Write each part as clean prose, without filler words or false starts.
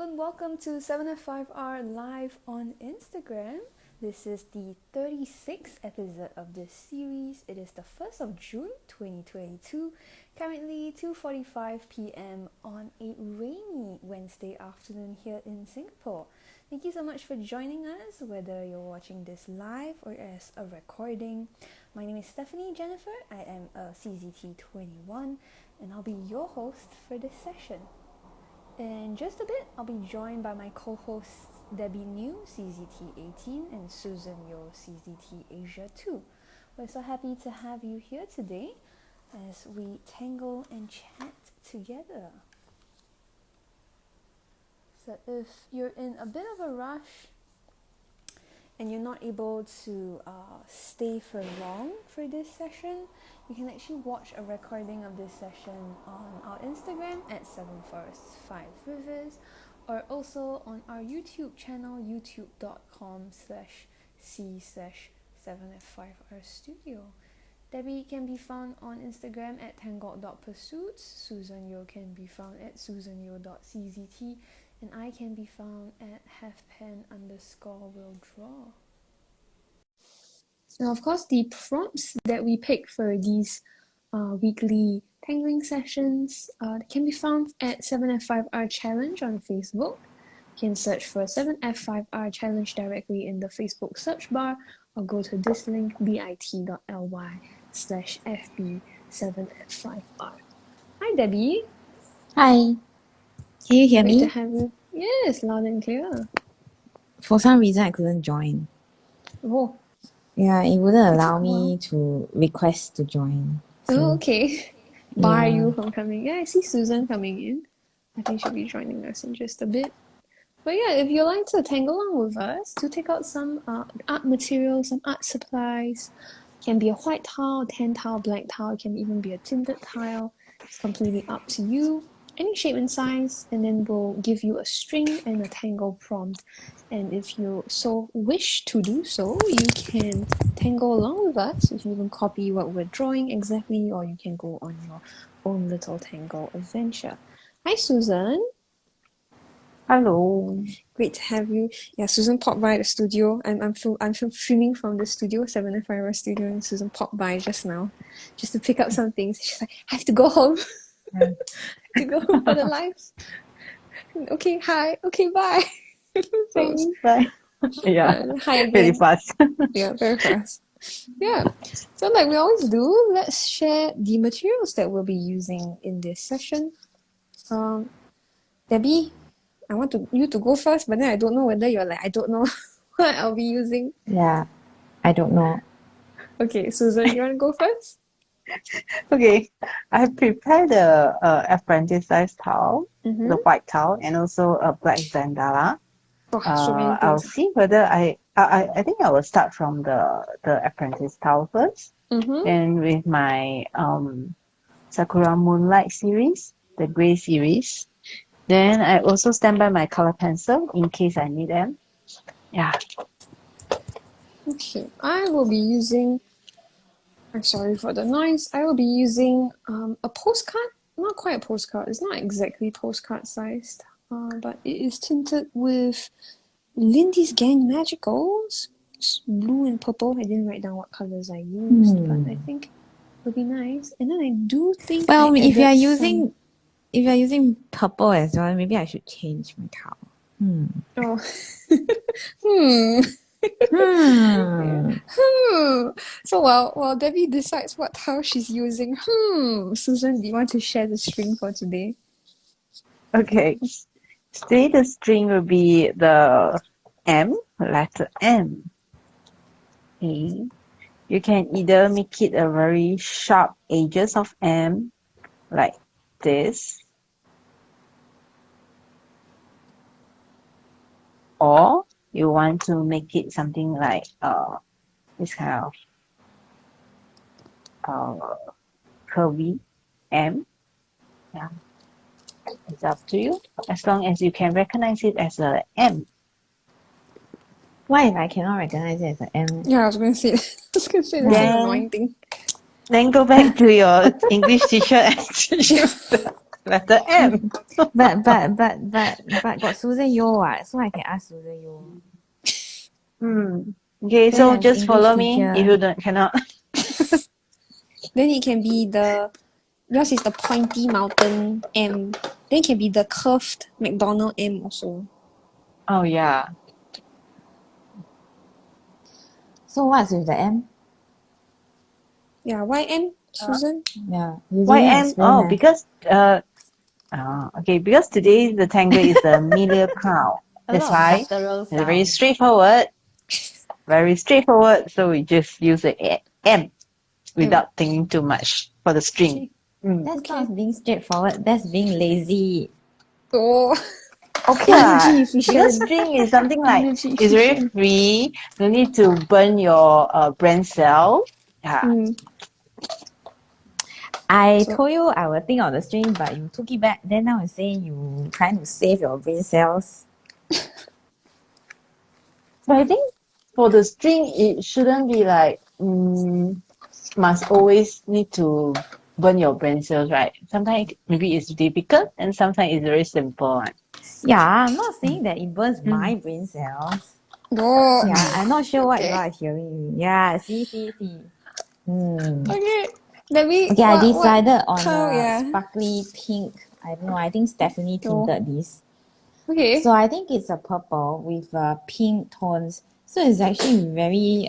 Hello and welcome to 7F5R live on Instagram. This is the 36th episode of this series. It is the 1st of June 2022, currently 2:45 p.m. on a rainy Wednesday afternoon here in Singapore. Thank you so much for joining us, whether you're watching this live or as a recording. My name is Stephanie Jennifer. I am a CZT21 and I'll be your host for this session. In just a bit, I'll be joined by my co-hosts Debbie New, CZT18, and Susan Yeo, CZT Asia 2. We're so happy to have you here today as we tangle and chat together. So if you're in a bit of a rush and you're not able to stay for long for this session, you can actually watch a recording of this session on our Instagram at 7Forests5Rivers or also on our YouTube channel, youtube.com/c/7f5rstudio. Debbie can be found on Instagram at tangle.pursuits, Susan Yeo can be found at susanyeo.czt, and I can be found at halfpen_will draw. Now, of course, the prompts that we pick for these weekly tangling sessions can be found at 7F5R Challenge on Facebook. You can search for 7F5R Challenge directly in the Facebook search bar or go to this link bit.ly/FB7F5R. Hi, Debbie. Hi. Can you hear Great me? to have you. Yes, loud and clear. For some reason, I couldn't join. Oh. Yeah, it wouldn't allow me to request to join. Oh, okay. Bar you from coming. Yeah, I see Susan coming in. I think she'll be joining us in just a bit. But yeah, if you like to tangle along with us, to take out some art materials, some art supplies. It can be a white tile, tan tile, black tile. It can even be a tinted tile. It's completely up to you. Any shape and size, and then we'll give you a string and a tangle prompt. And if you so wish to do so, you can tangle along with us. You can even copy what we're drawing exactly, or you can go on your own little tangle adventure. Hi, Susan. Hello. Great to have you. Yeah, Susan popped by the studio. I'm streaming from the studio, 7F5R studio, and Susan popped by just now, just to pick up some things. She's like, I have to go home. Yeah. To go home for the live. Okay, hi. Okay, bye. Thanks. Bye. Yeah. Hi again. Very fast. Yeah, very fast. Yeah. So like we always do, let's share the materials that we'll be using in this session. Debbie, I want you to go first, but then I don't know whether you're like, I don't know what I'll be using. Yeah, I don't know. Okay, Susan, you want to go first? Okay, I prepared the apprentice size towel, the white towel, and also a black bandana. Oh, so many things. I'll see whether I think I will start from the apprentice towel first, and with my Sakura Moonlight series, the grey series. Then I also stand by my color pencil in case I need them. Yeah. Okay, I will be using. I'm sorry for the noise. I will be using a postcard. Not quite a postcard. It's not exactly postcard sized, but it is tinted with Lindy's Gang Magicals. It's blue and purple. I didn't write down what colors I used, but I think it'll be nice. And then I do think. Well, if you are using purple as well, maybe I should change my towel. Oh. So while Debbie decides what towel she's using, Susan, do you want to share the string for today? Okay. Today the string will be the letter M. Okay. You can either make it a very sharp edges of M, like this, or you want to make it something like this kind of curvy M. Yeah, it's up to you. As long as you can recognize it as a M. Why if I cannot recognize it as an M? Yeah, I was going to say that's an annoying thing. Then go back to your English teacher and teach you Letter M. But got Susan Yeo what, so I can ask Susan Yeo. Okay, Then so have just English follow me teacher. if you cannot. Then it can be yours is the pointy mountain M. Then it can be the curved McDonald M also. Oh yeah. So what's with the M? Yeah, why M, Susan? Yeah. You Why didn't M? explain Oh, that. because because today the Tangle is the Miliacrown. That's why Guttural it's very sounds. straightforward. Very straightforward. So we just use the M without thinking too much for the string. That's not being straightforward, that's being lazy. Oh, Okay, energy because efficient. string is something like Energy it's very efficient. free. No need to burn your brain cell. Yeah. I told you I will think of the string, but you took it back. Then now you're saying you trying to save your brain cells. But I think for the string, it shouldn't be like must always need to burn your brain cells, right? Sometimes maybe it's difficult, and sometimes it's very simple one. Yeah, I'm not saying that it burns my brain cells. Oh, Yeah, I'm not sure what okay. you are hearing. Yeah, see. Okay. Let me. Okay, I decided on color, a sparkly pink. I don't know. I think Stephanie tinted this. Okay. So I think it's a purple with pink tones. So it's actually very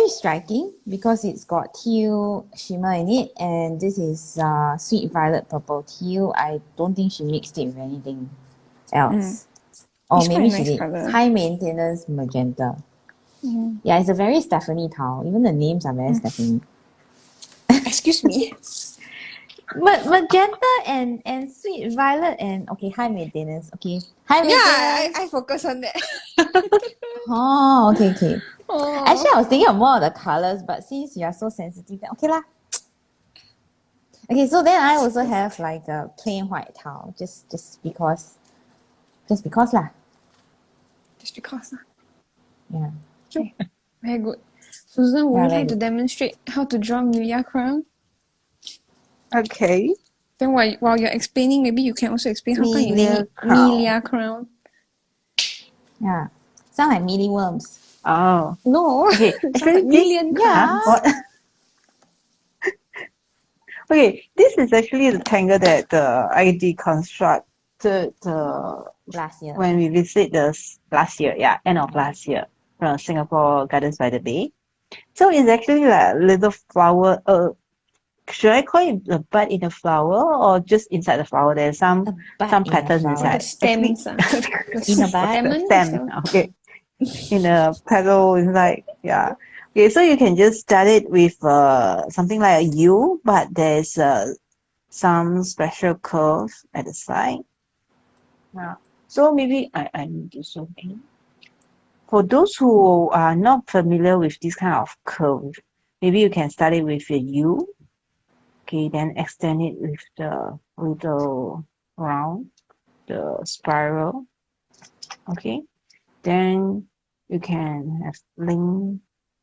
striking because it's got teal shimmer in it, and this is sweet violet purple teal. I don't think she mixed it with anything else. Or It's maybe quite a she nice did. colour. High maintenance magenta. Yeah, it's a very Stephanie towel. Even the names are very Stephanie. Excuse me. But magenta and sweet violet and high maintenance. Okay. High maintenance. Yeah, I focus on that. Oh, okay. Oh. Actually, I was thinking of more of the colors, but since you are so sensitive, then okay lah. Okay, so then I also have like a plain white towel, just because lah. Just because. Yeah. Okay. Very good. Susan, would you very like to demonstrate how to draw Miliacrown? Okay. Then while you're explaining, maybe you can also explain how come you name it Miliacrown. Yeah. Sound like mealy worms. Oh. No. Okay. Actually, million yeah. What? Okay, this is actually the Tangle that I deconstructed last year when we visit last year, end of last year from Singapore Gardens by the Bay. So it's actually like a little flower. Should I call it a bud in a flower or just inside the flower? There's some patterns inside. The stems. In a bud? Stem. Okay. In a petal inside. Yeah. Okay, so you can just start it with something like a U, but there's some special curve at the side. Yeah. So maybe I need to zoom in. For those who are not familiar with this kind of curve, maybe you can start it with a U. Okay, then extend it with the little round, the spiral. Okay, then you can have link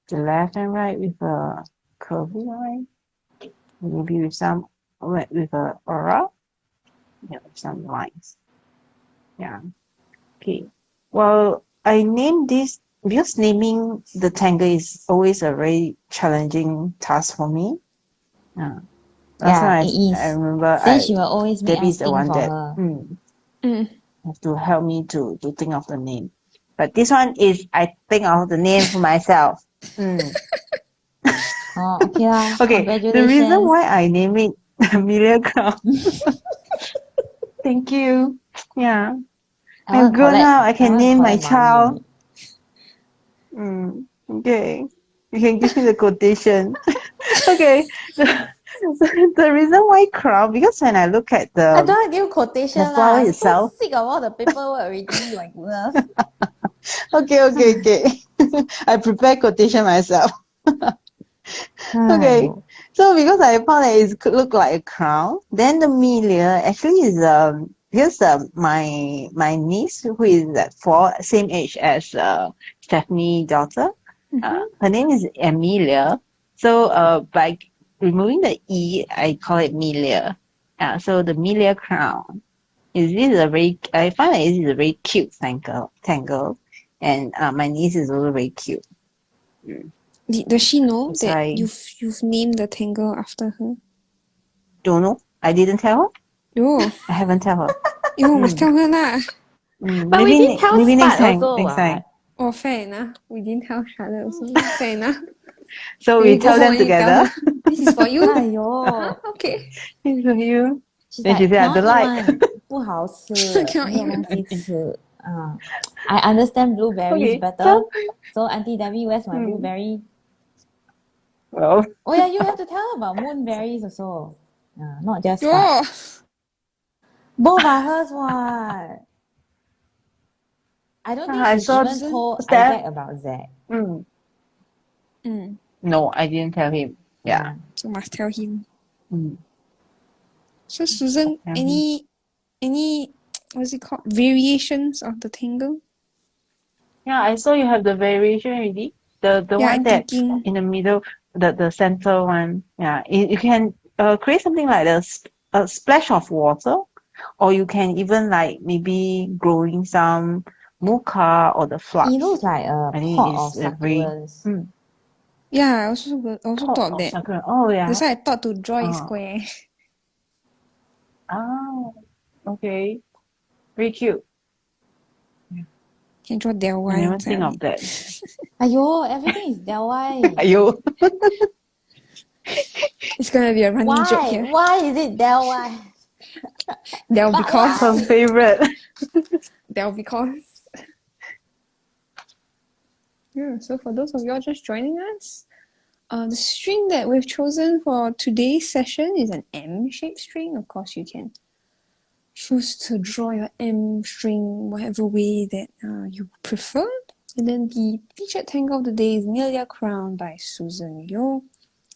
the left and right with a curvy line, maybe with a aura, with some lines. Yeah. Okay. Well, I named this because naming the Tangle is always a very challenging task for me. Last time it is. I remember Then she will always make Debbie us is the think one for that her. have to help me to think of the name. But this one is I think of the name for myself. Oh, okay lah. Okay, Congratulations. the reason why I name it Miliacrown. Thank you. Yeah. I'm grown up. I can name my child. Okay. You can give me the quotation. Okay. The reason why crown, because when I look at I don't want to give quotation the flower lah. itself. So sick of all the paperwork already, my goodness. Okay. I prepare quotation myself. Okay. So because I found that it could look like a crown, then the Milia actually is because my niece who is at 4, same age as Stephanie's daughter. Her name is Emilia. So by removing the E, I call it Milia. So the Miliacrown. I find that this is a very cute tangle. And my niece is also very cute. Does she know That's that why you've named the Tangle after her? don't know. I didn't tell her. Oh, I haven't tell her. you must tell her lah. But we didn't tell maybe next Spud time. also, Next time. what? Oh, fair enough. We didn't tell Charlotte also. Fair enough. So Then we you go tell home them and you tell together. her, this is for you. !aiyo! Okay. It's for you. She's Then like, she said, I cannot don't eat like. one, 不好吃， Cannot 没有 eat 东西吃。I understand blueberries Okay, better. So Auntie Debbie, where's my blueberry? Well, Oh yeah, you have to tell her about moonberries also. Not just Spud. Oh. Both are hers what? I don't think I she's saw even told Steph. Isaac about Zach. No, I didn't tell him. Yeah. So must tell him. Mm. So Susan, Tell any what's it called? Variations of the Tangle? Yeah, I saw you have the variation already. The Yeah, one I'm that thinking in the middle, the center one. Yeah, you can create something like a splash of water, or you can even like maybe growing some mocha or the It flowers. looks like a I think pot it's of a very succulents. yeah, I also pot thought of that. succulent. Oh yeah. That's why I thought to draw it Oh. square. Okay. Very cute. Can draw Del I Y never inside think of of it. that. Aiyo, everything is Del Y. Ayo. It's gonna be a running joke here. Why is it Del Y? Del But because. Her favorite. Del because. Yeah, so for those of y'all just joining us, the string that we've chosen for today's session is an M-shaped string. Of course, you can choose to draw your M string whatever way that you prefer. And then the featured tangle of the day is Miliacrown by Susan Yeo.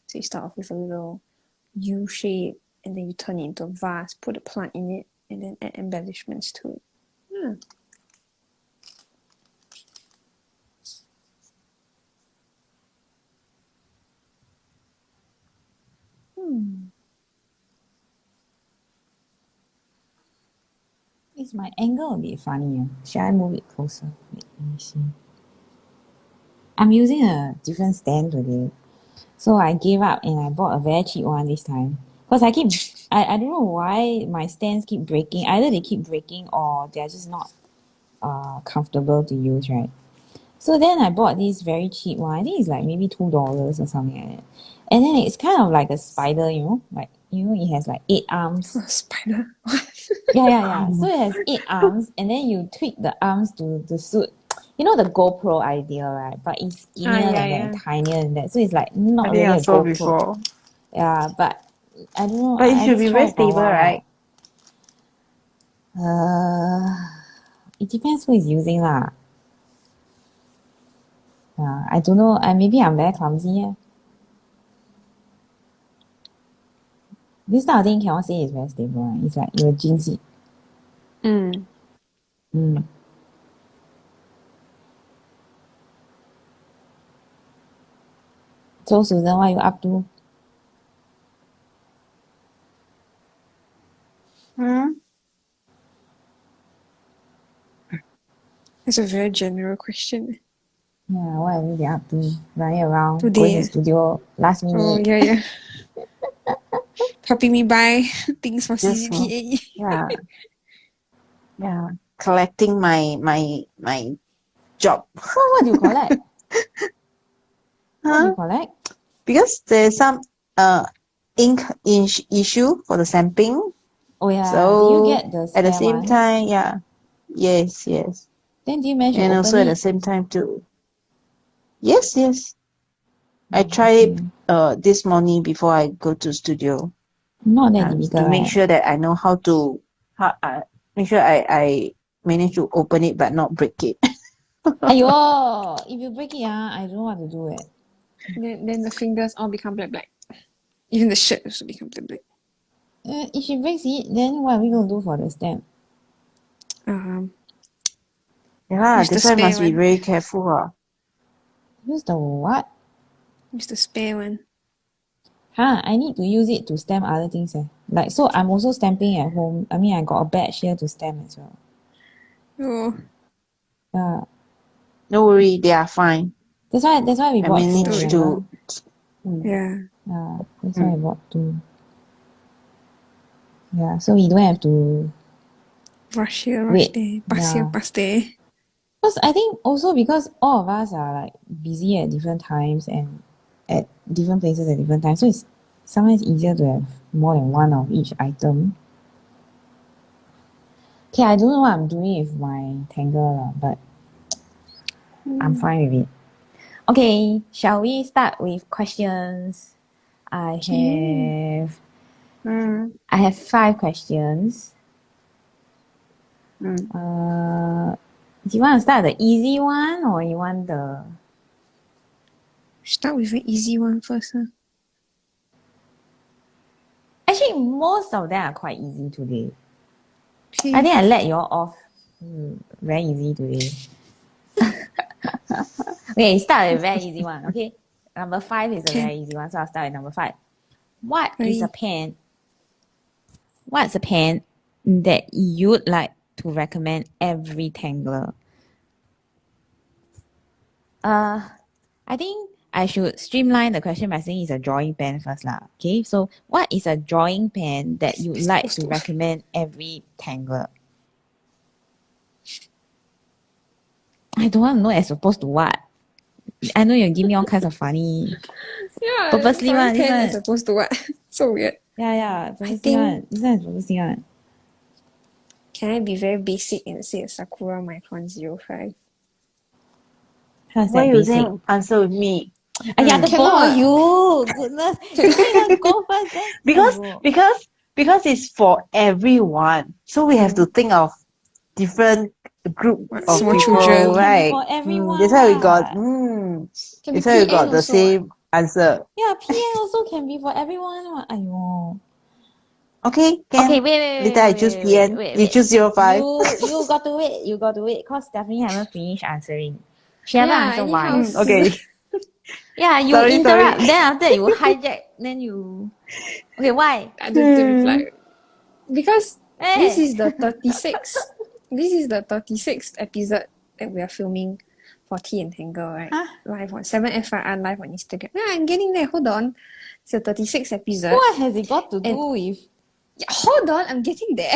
So you start off with a little U shape, and then you turn it into a vase, put a plant in it, and then add embellishments to it. Yeah. Is my angle a bit funny? Should I move it closer? Wait, let me see. I'm using a different stand today. So I gave up and I bought a very cheap one this time. Because I don't know why my stands keep breaking. Either they keep breaking or they're just not comfortable to use, right? So then I bought this very cheap one. I think it's like maybe $2 or something like that. And then it's kind of like a spider, like, it has like 8 arms. Oh, spider. Yeah. So it has 8 arms, and then you tweak the arms to suit, the GoPro idea, right? But it's skinnier than that, and tinier than that. So it's like not I really think I a saw GoPro. before. Yeah, but I don't know. But it I should just be try very it for a stable, right? while. It depends who is using lah. I don't know. Maybe I'm very clumsy. Yeah. This type of thing cannot say it's very stable. Right? It's like you will jinx it. So Susan, what are you up to? It's a very general question. Yeah, what have you been up to? Running around, Today, going to studio last minute. Oh, yeah. Helping me buy things for Just CCPA. Yeah. Collecting my job. What do you collect? What do you collect? Because there's some ink issue for the stamping. Oh yeah. So did you get the spare at the same one? time, yeah. Yes. Then do you manage to And open also it? at the same time too. Yes. I tried it this morning before I go to studio. Not that difficult, to make right? sure that I know how to make sure I manage to open it but not break it. Aiyo, if you break it, I don't know what to do. Then the fingers all become black. Even the shirt also become black. If she breaks it, then what are we going to do for the stamp? Yeah, Use the that's why I spare must be one. very careful. Use the what? Use the spare one. I need to use it to stamp other things. Like, so I'm also stamping at home. I mean, I got a badge here to stamp as well. Oh, Yeah. No worry, they are fine. That's why we I bought two, managed remember? yeah. Yeah, that's why I bought two. Yeah, so we don't have to Rush here, rush wait. there. Pass here, Yeah. pass there. Because I think also because all of us are like busy at different times and at different places at different times, so it's sometimes easier to have more than one of each item. Okay, I don't know what I'm doing with my Tangle, but I'm fine with it. Okay, shall we start with questions? I have 5 questions. Do you want to start the easy one or you want the... Start with an easy one first. Huh? Actually, most of them are quite easy today. Okay. I think I let you all off very easy today. Okay, start with a very easy one, okay? Number 5 is a Okay. very easy one, so I'll start with number 5. What's Ready. a pen that you'd like to recommend every Tangler? I think I should streamline the question by saying it's a drawing pen first lah. Okay, so what is a drawing pen that you'd like to recommend every Tangler? I don't want to know as opposed to what. I know you give me all kinds of funny. Yeah. Purposely one, this pen one. as opposed to what? So weird. Yeah. Purposely think- one. This one is purposely one. Can I be very basic and say a Sakura Micron 05? How's Why that you basic? saying answer with me? Yeah, the Cannot. both of you. Goodness. You can go first then. Because it's for everyone. So we have to think of different group What, of small people, children? right? For everyone. That's why we got Can be that's why we PN got the also, same answer. Yeah, PN also can be for everyone. Aiyo. Okay, can. Okay, wait. Later I choose PN. You choose 05. You got to wait. Because Stephanie haven't finished answering. She haven't answered anyhow, why. Okay. Yeah, you Sorry. interrupt. Then after that you hijack. Then you... Okay, why? I don't reply. Because this Hey. is the 36th. This is the 36th episode that we are filming for Tea and Tangle, right? Huh? Live on 7FIR live on Instagram. Yeah, I'm getting there. Hold on. It's the 36th episode. What has it got to do with... Yeah, hold on, I'm getting there.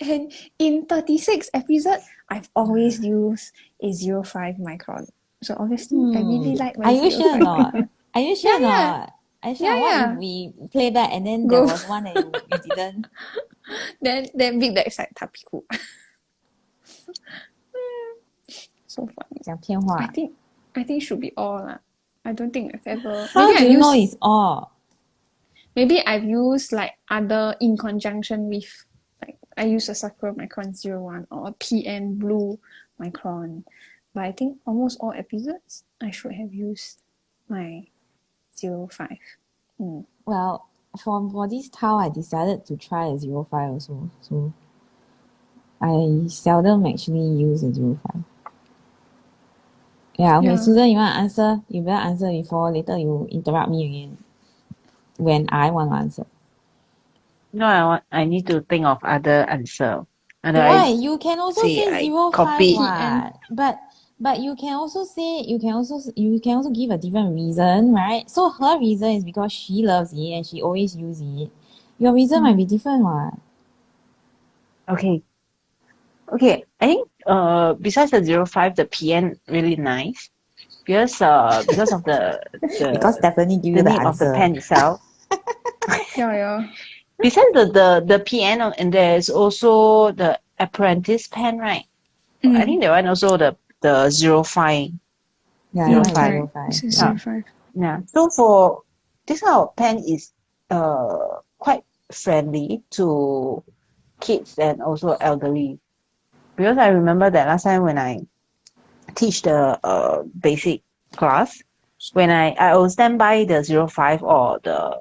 And in 36 episode, I've always used a 05 micron. So obviously, I really like my Are you 05. sure or not? Are you sure or Yeah. not? Are you sure? What Yeah. if we play back and then Go. there was one that you didn't? Then Big Deck side tapiku. So funny. 讲骗话. I think should be all lah. I don't think I've ever. How maybe do I've you know used, it's all? maybe I've used like other in conjunction with, like I use a Sakura Micron 01 or a PN Blue Micron. But I think almost all episodes I should have used my 05. Well, for this tile, I decided to try a 05 also. So I seldom actually use a 05. Yeah, okay, Yeah. Susan, you want to answer? You better answer before later you interrupt me again when I want to answer. No, I need to think of other answer. Why? You can also say I 05 copy. what? But you can also say you can also give a different reason, right? So her reason is because she loves it and she always use it. Your reason might be different, what? Okay. I think besides the 05, the PN really nice. Because of the Because Stephanie give you the name of the answer. pen itself. Yeah. Besides the piano, and there's also the apprentice pen, right? I think that one also the 05. Yeah, 05. Correct. 05. This is Yeah. 05. Yeah. So for this kind of pen is quite friendly to kids and also elderly. Because I remember that last time when I teach the basic class, when I will stand by the 05 or the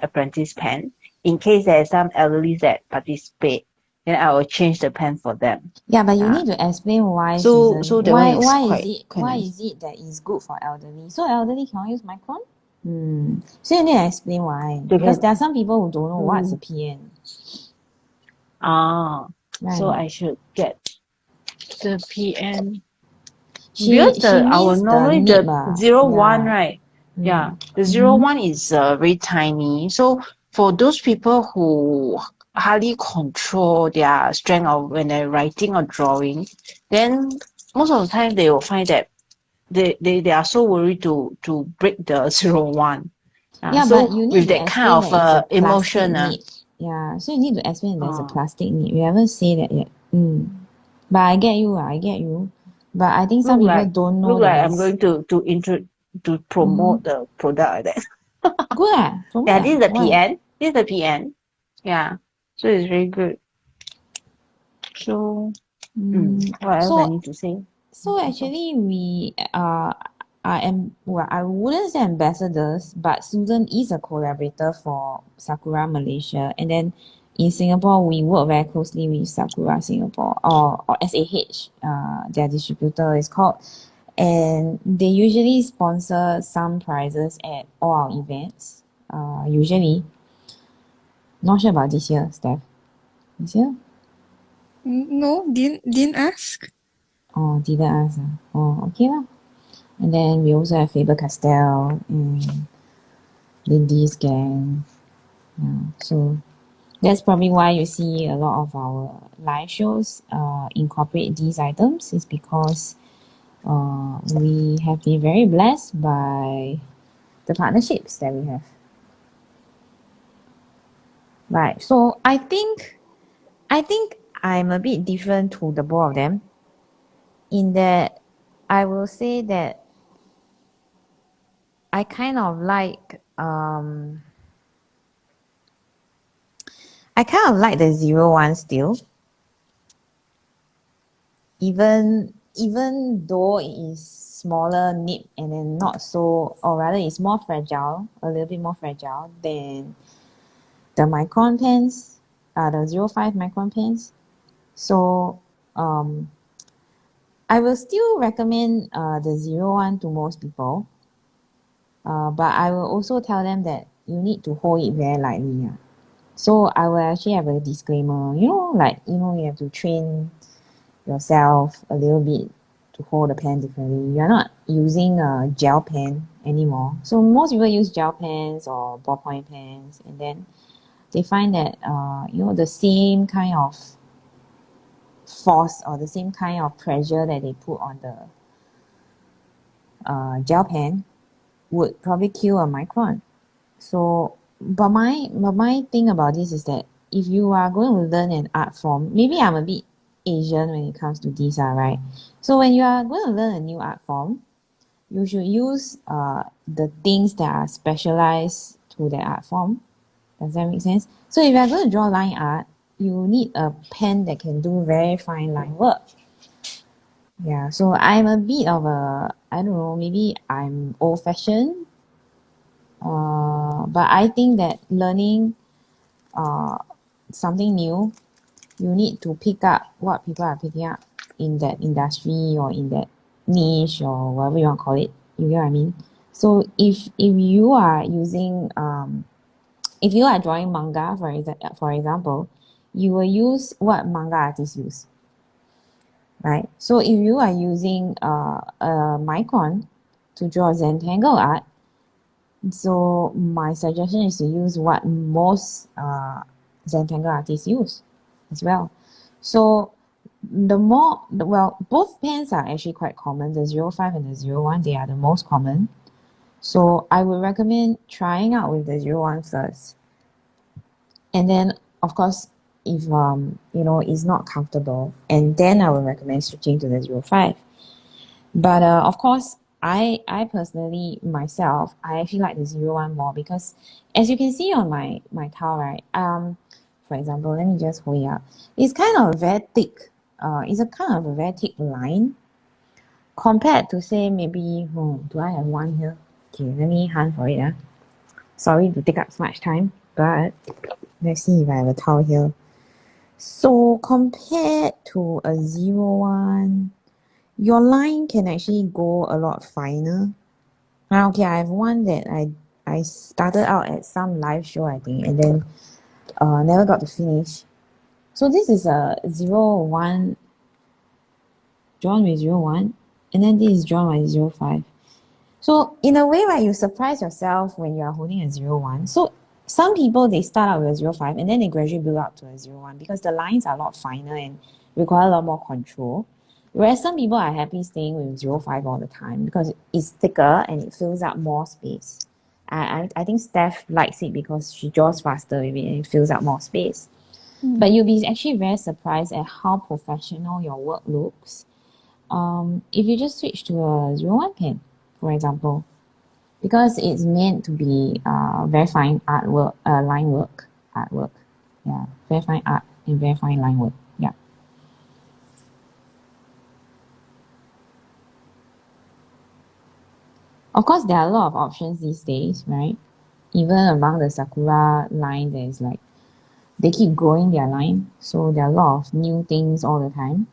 apprentice pen in case there are some elderly that participate, then I will change the pen for them. Yeah, but you need to explain why, So Susan. that one is Why quite is it nice. why is it that is good for elderly? So elderly cannot use micron? So you need to explain why. Because there are some people who don't know what's a PN. So I should get the PN. She Because our means normally the the nib, 01, right? Yeah, the 01 is very tiny. So for those people who hardly control their strength of when they're writing or drawing, then most of the time they will find that they are so worried to break the 01. Yeah, So but you need with to that kind explain of that it's a plastic emotion, nib. Yeah, so you need to explain there's a uh, plastic nib. You haven't said that yet. But I get you. But I think some people don't know look that like I'm there's... going to promote the product like that. Good Yeah, this is the Why? PN. This is the PN. Yeah. So it's very good. So what else I So need to say? actually we I wouldn't say ambassadors, but Susan is a collaborator for Sakura Malaysia, and then in Singapore we work very closely with Sakura Singapore, or SAH, their distributor is called, and they usually sponsor some prizes at all our events. Usually, not sure about this year, Steph. This year? No, didn't ask. Oh, didn't ask. Oh, okay lah. And then we also have Faber Castell and Lindy's gang. Yeah, so that's probably why you see a lot of our live shows incorporate these items, is because we have been very blessed by the partnerships that we have. Right. So I think I'm a bit different to the both of them, in that I will say that I kind of like the 01 still, even though it is smaller nib and then not so, or rather it's more fragile, a little bit more fragile than the micron pens, the 05 micron pens. So I will still recommend the 01 to most people, but I will also tell them that you need to hold it very lightly. Yeah. So I will actually have a disclaimer, you have to train yourself a little bit to hold the pen differently. You're not using a gel pen anymore. So most people use gel pens or ballpoint pens, and then they find that the same kind of force or the same kind of pressure that they put on the gel pen would probably kill a micron. So, but my thing about this is that if you are going to learn an art form, maybe I'm a bit Asian when it comes to this, right? So when you are going to learn a new art form, you should use the things that are specialized to the art form. Does that make sense? So if you are going to draw line art, you need a pen that can do very fine line work. Yeah, so I'm a bit of a, I don't know, maybe I'm old-fashioned, but I think that learning something new, you need to pick up what people are picking up in that industry or in that niche or whatever you want to call it. You get what I mean? So if you are using if you are drawing manga, for example, you will use what manga artists use, right? So if you are using a micron to draw Zentangle art, so my suggestion is to use what most Zentangle artists use as well. So both pens are actually quite common. The 05 and the 01, they are the most common. So I would recommend trying out with the 01 first. And then, of course, if it's not comfortable, and then I would recommend switching to the 05. But of course, I personally myself, I actually like the 01 more, because as you can see on my towel, right? For example, let me just hold it up. It's kind of very thick. It's a kind of a very thick line compared to, say, maybe, do I have one here? Okay, let me hunt for it. Sorry to take up so much time, but let's see if I have a towel here. So compared to a 01, your line can actually go a lot finer. Okay, I have one that I I started out at some live show, I think, and then never got to finish. So this is a 0-1 drawn with 0-1, and then this is drawn with 0-5. So in a way, right, you surprise yourself when you are holding a 0-1. So some people, they start out with a 0-5 and then they gradually build up to a 0-1 because the lines are a lot finer and require a lot more control. Whereas some people are happy staying with 0-5 all the time because it's thicker and it fills up more space. I think Steph likes it because she draws faster with it and it fills up more space. But you'll be actually very surprised at how professional your work looks if you just switch to a 0-1 pen, for example, because it's meant to be very fine artwork, artwork. Yeah, very fine art and very fine line work. Yeah. Of course, there are a lot of options these days, right? Even among the Sakura line, there's like, they keep growing their line, so there are a lot of new things all the time.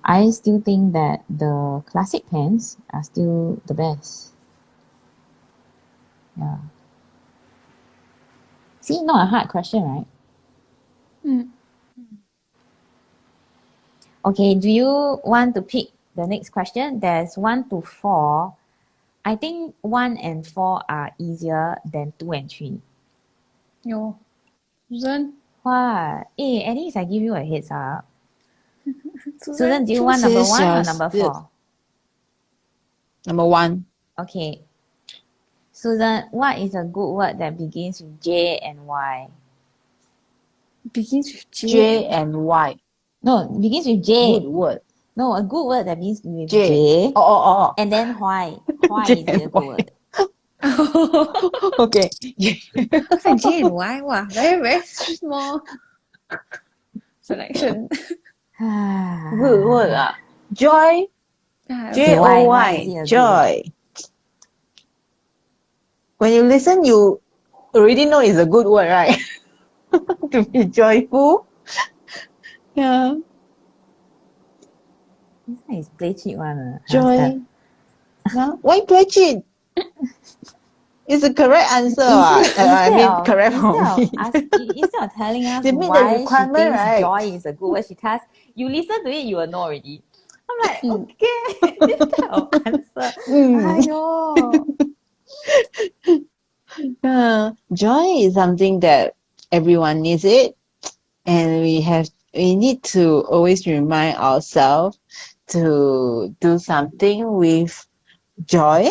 I still think that the classic pens are still the best. Yeah. See, not a hard question, right? Okay, do you want to pick the next question? There's 1 to 4. I think 1 and 4 are easier than 2 and 3. Yo, Susan. What? At least I give you a heads up. Susan, do you want This number is 1 or just number 4? Number 1. Okay. Susan, what is a good word that begins with J and Y? Begins with J. J and Y. No, it begins with J. Good word. No, a good word that begins with J. J. Oh. And then Y. Y J is it a and good Y. word? Okay. What's a J and Y? Wow, very, very small selection. Good word. Joy. Why is it Joy. a Joy. When you listen, you already know it's a good word, right? To be joyful. Yeah. This one is play cheat one. Joy. No? Why play cheat? It's the correct answer. Correct for me. Instead of telling us They meet the why she requirement, thinks right? joy is a good word, she tells you listen to it, you will know already. I'm like, okay, this type of answer. Aiyo. Joy is something that everyone needs it, and we need to always remind ourselves to do something with joy.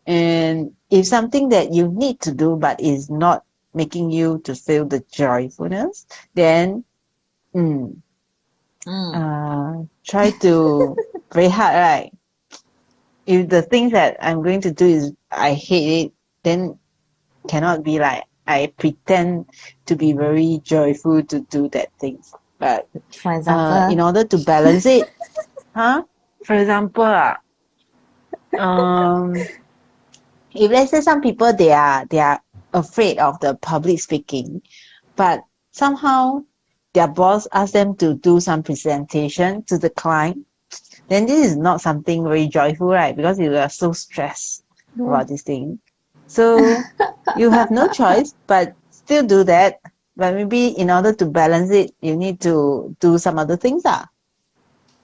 And if something that you need to do but is not making you to feel the joyfulness, then try to very hard, right? If the things that I'm going to do is I hate it, then cannot be like I pretend to be very joyful to do that things. But for example, in order to balance it, for example, if let's say some people they are afraid of the public speaking, but somehow their boss asks them to do some presentation to the client, then this is not something very joyful, right? Because you are so stressed about this thing. So you have no choice but still do that. But maybe in order to balance it, you need to do some other things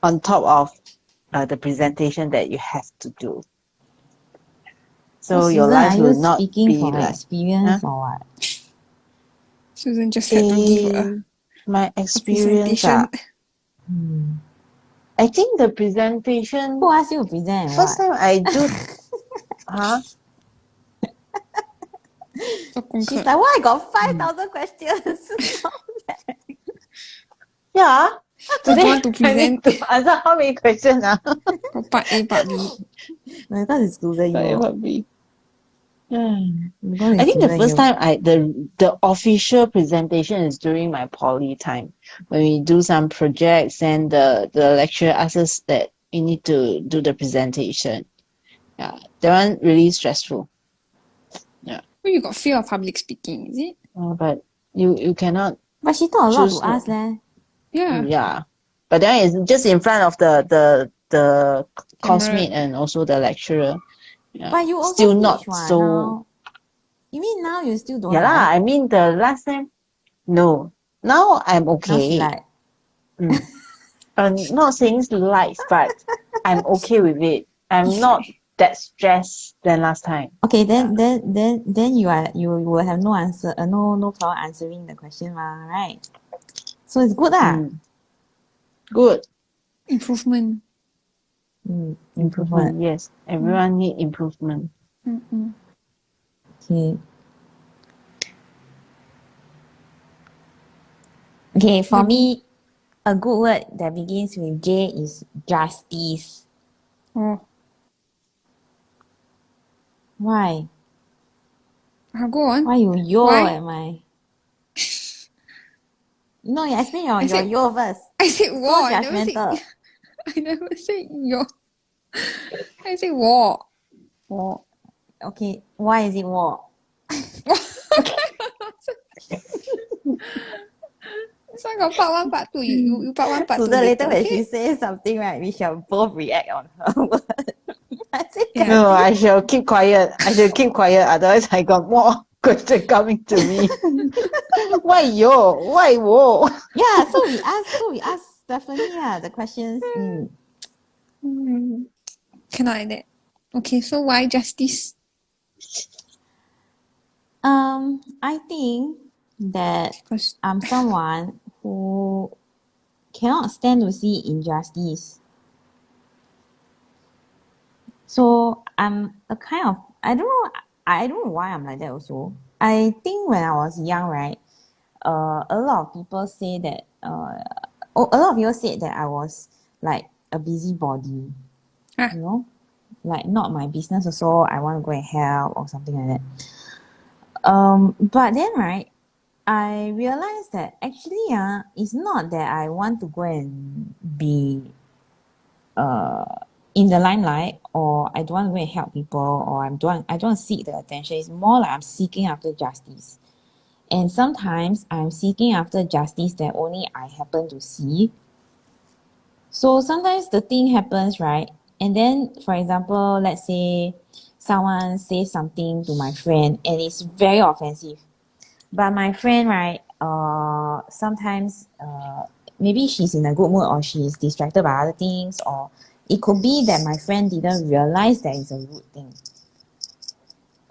on top of the presentation that you have to do. So your Susan, life are will you not speaking be from like experience or what? Susan just had to give my a experience. presentation. I think the presentation. Who asked you to present? First time I do. She's like, why I got 5,000 questions? Yeah. Today want to I need present? to answer how many questions? Part A, part B. No, because it's Susan Yeo. Part B. Because I it's think the Susan first Yeo. time the official presentation is during my poly time when we do some projects and the lecturer asks us that we need to do the presentation. Yeah, that one really stressful. Yeah. Well, you got fear of public speaking, is it? But you cannot. But she talked a lot choose to us, leh. Yeah. Yeah, but then it's just in front of the Camera. classmate and also the lecturer. Yeah. But you also still teach not what so. now? You mean now you still don't Yeah lah. like? I mean the last time. No. Now I'm Now she okay. like. Not saying likes, but I'm okay with it. I'm not that stressed than last time. Okay, then you will have no answer, no problem answering the question, right? So it's good lah. Good. Improvement. Improvement. Yes, everyone need improvement. Okay. Okay, for me, a good word that begins with J is justice. Oh, Why? go on. Why you yo Why? at my? No, you explain your said- yo first. I said So war. judgmental. I never said yo. I said war. War. Okay, why is it war? So I got part 1, part 2. You part 1, part 2 So then later when okay? she says something, right, we shall both react on her word. I said, Yeah. No, I shall keep quiet. Otherwise I got more question coming to me. Why yo? Why wo? Yeah, so we ask Stephanie the questions. Cannot like that. Okay, so why justice? I think that Because I'm someone who cannot stand to see injustice. So I'm a kind of I don't know why I'm like that also. I think when I was young, right, a lot of people say that a lot of people said that I was like a busybody. Huh? You know? Like not my business also, I want to go and help or something like that. But then right, I realized that actually it's not that I want to go and be in the limelight, or I don't want to go and help people, or I don't seek the attention. It's more like I'm seeking after justice. And sometimes I'm seeking after justice that only I happen to see. So sometimes the thing happens, right? And then, for example, let's say someone says something to my friend and it's very offensive. But my friend, right, sometimes maybe she's in a good mood or she's distracted by other things, or it could be that my friend didn't realize that it's a rude thing.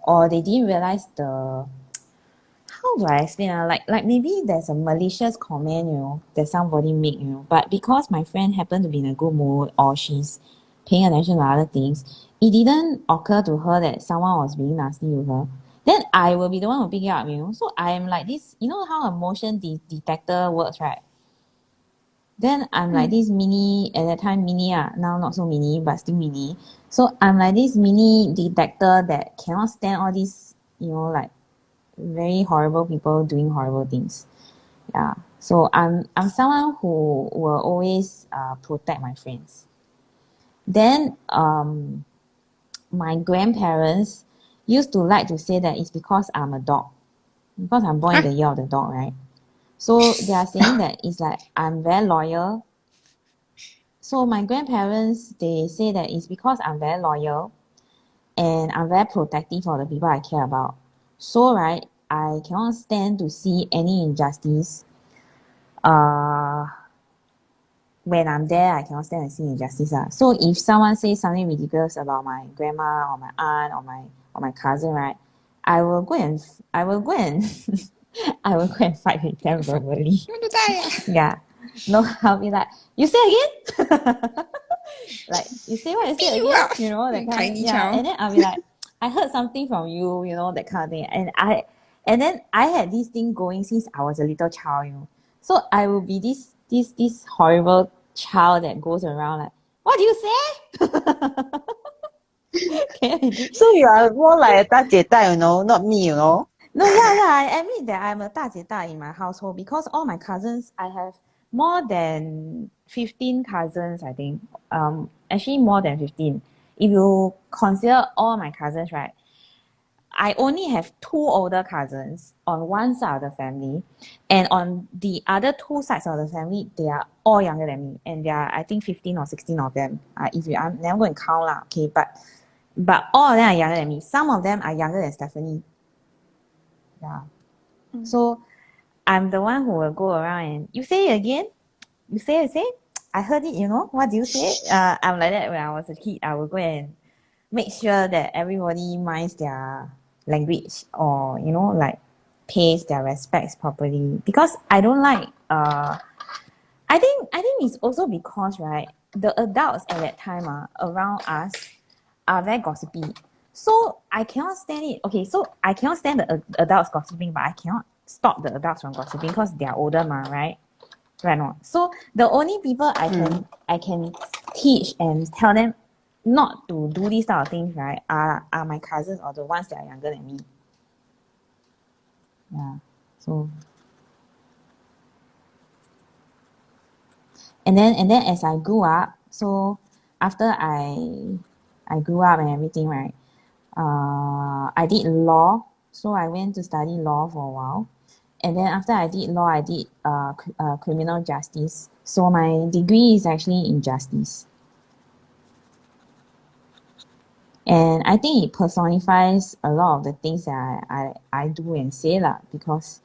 Or they didn't realize how do I explain? Like maybe there's a malicious comment, that somebody made, but because my friend happened to be in a good mood or she's paying attention to other things, it didn't occur to her that someone was being nasty with her. Then I will be the one who pick it up, So I am like this, how a motion detector works, right? Then I'm like this mini, at that time mini, now not so mini, but still mini. So I'm like this mini detector that cannot stand all these, like very horrible people doing horrible things. Yeah. So I'm someone who will always protect my friends. Then my grandparents used to like to say that it's because I'm a dog. Because I'm born in the year of the dog, right? So they are saying that it's like I'm very loyal. So my grandparents, they say that it's because I'm very loyal and I'm very protective of the people I care about. So right, I cannot stand to see any injustice. When I'm there, I cannot stand to see injustice. So if someone says something ridiculous about my grandma or my aunt or my cousin, right, I will go and I will go and fight with them verbally. you want to die? Yeah. No, I'll be like, you say again? Like, you say what you say You again? up. That kind. Tiny Yeah. child. And then I'll be like, I heard something from you, that kind of thing. And then I had this thing going since I was a little child. So I will be this horrible child that goes around like, what do you say? Can you imagine? So you are more like a 大姐大, not me. No, yeah, I admit that I'm a 大姐大 in my household because all my cousins, I have more than 15 cousins, I think. Actually more than 15. If you consider all my cousins, right, I only have 2 older cousins on one side of the family, and on the other 2 sides of the family, they are all younger than me, and there are, I think, 15 or 16 of them. I'm never going to count lah, okay, but But all of them are younger than me. Some of them are younger than Stephanie. Yeah. So I'm the one who will go around and you say it again. You say. I heard it, What do you say? I'm like that when I was a kid. I will go and make sure that everybody minds their language or, like pays their respects properly. Because I don't like I think it's also because, right, the adults at that time around us are very gossipy. So I cannot stand it. Okay, so I cannot stand the adults gossiping, but I cannot stop the adults from gossiping because they're older, right? Right or not? So the only people I can teach and tell them not to do these type of things, right, are my cousins or the ones that are younger than me. Yeah. So and then as I grew up, so after I grew up and everything, right? I did law, so I went to study law for a while, and then after I did law, I did criminal justice. So my degree is actually in justice, and I think it personifies a lot of the things that I do and say lah. Because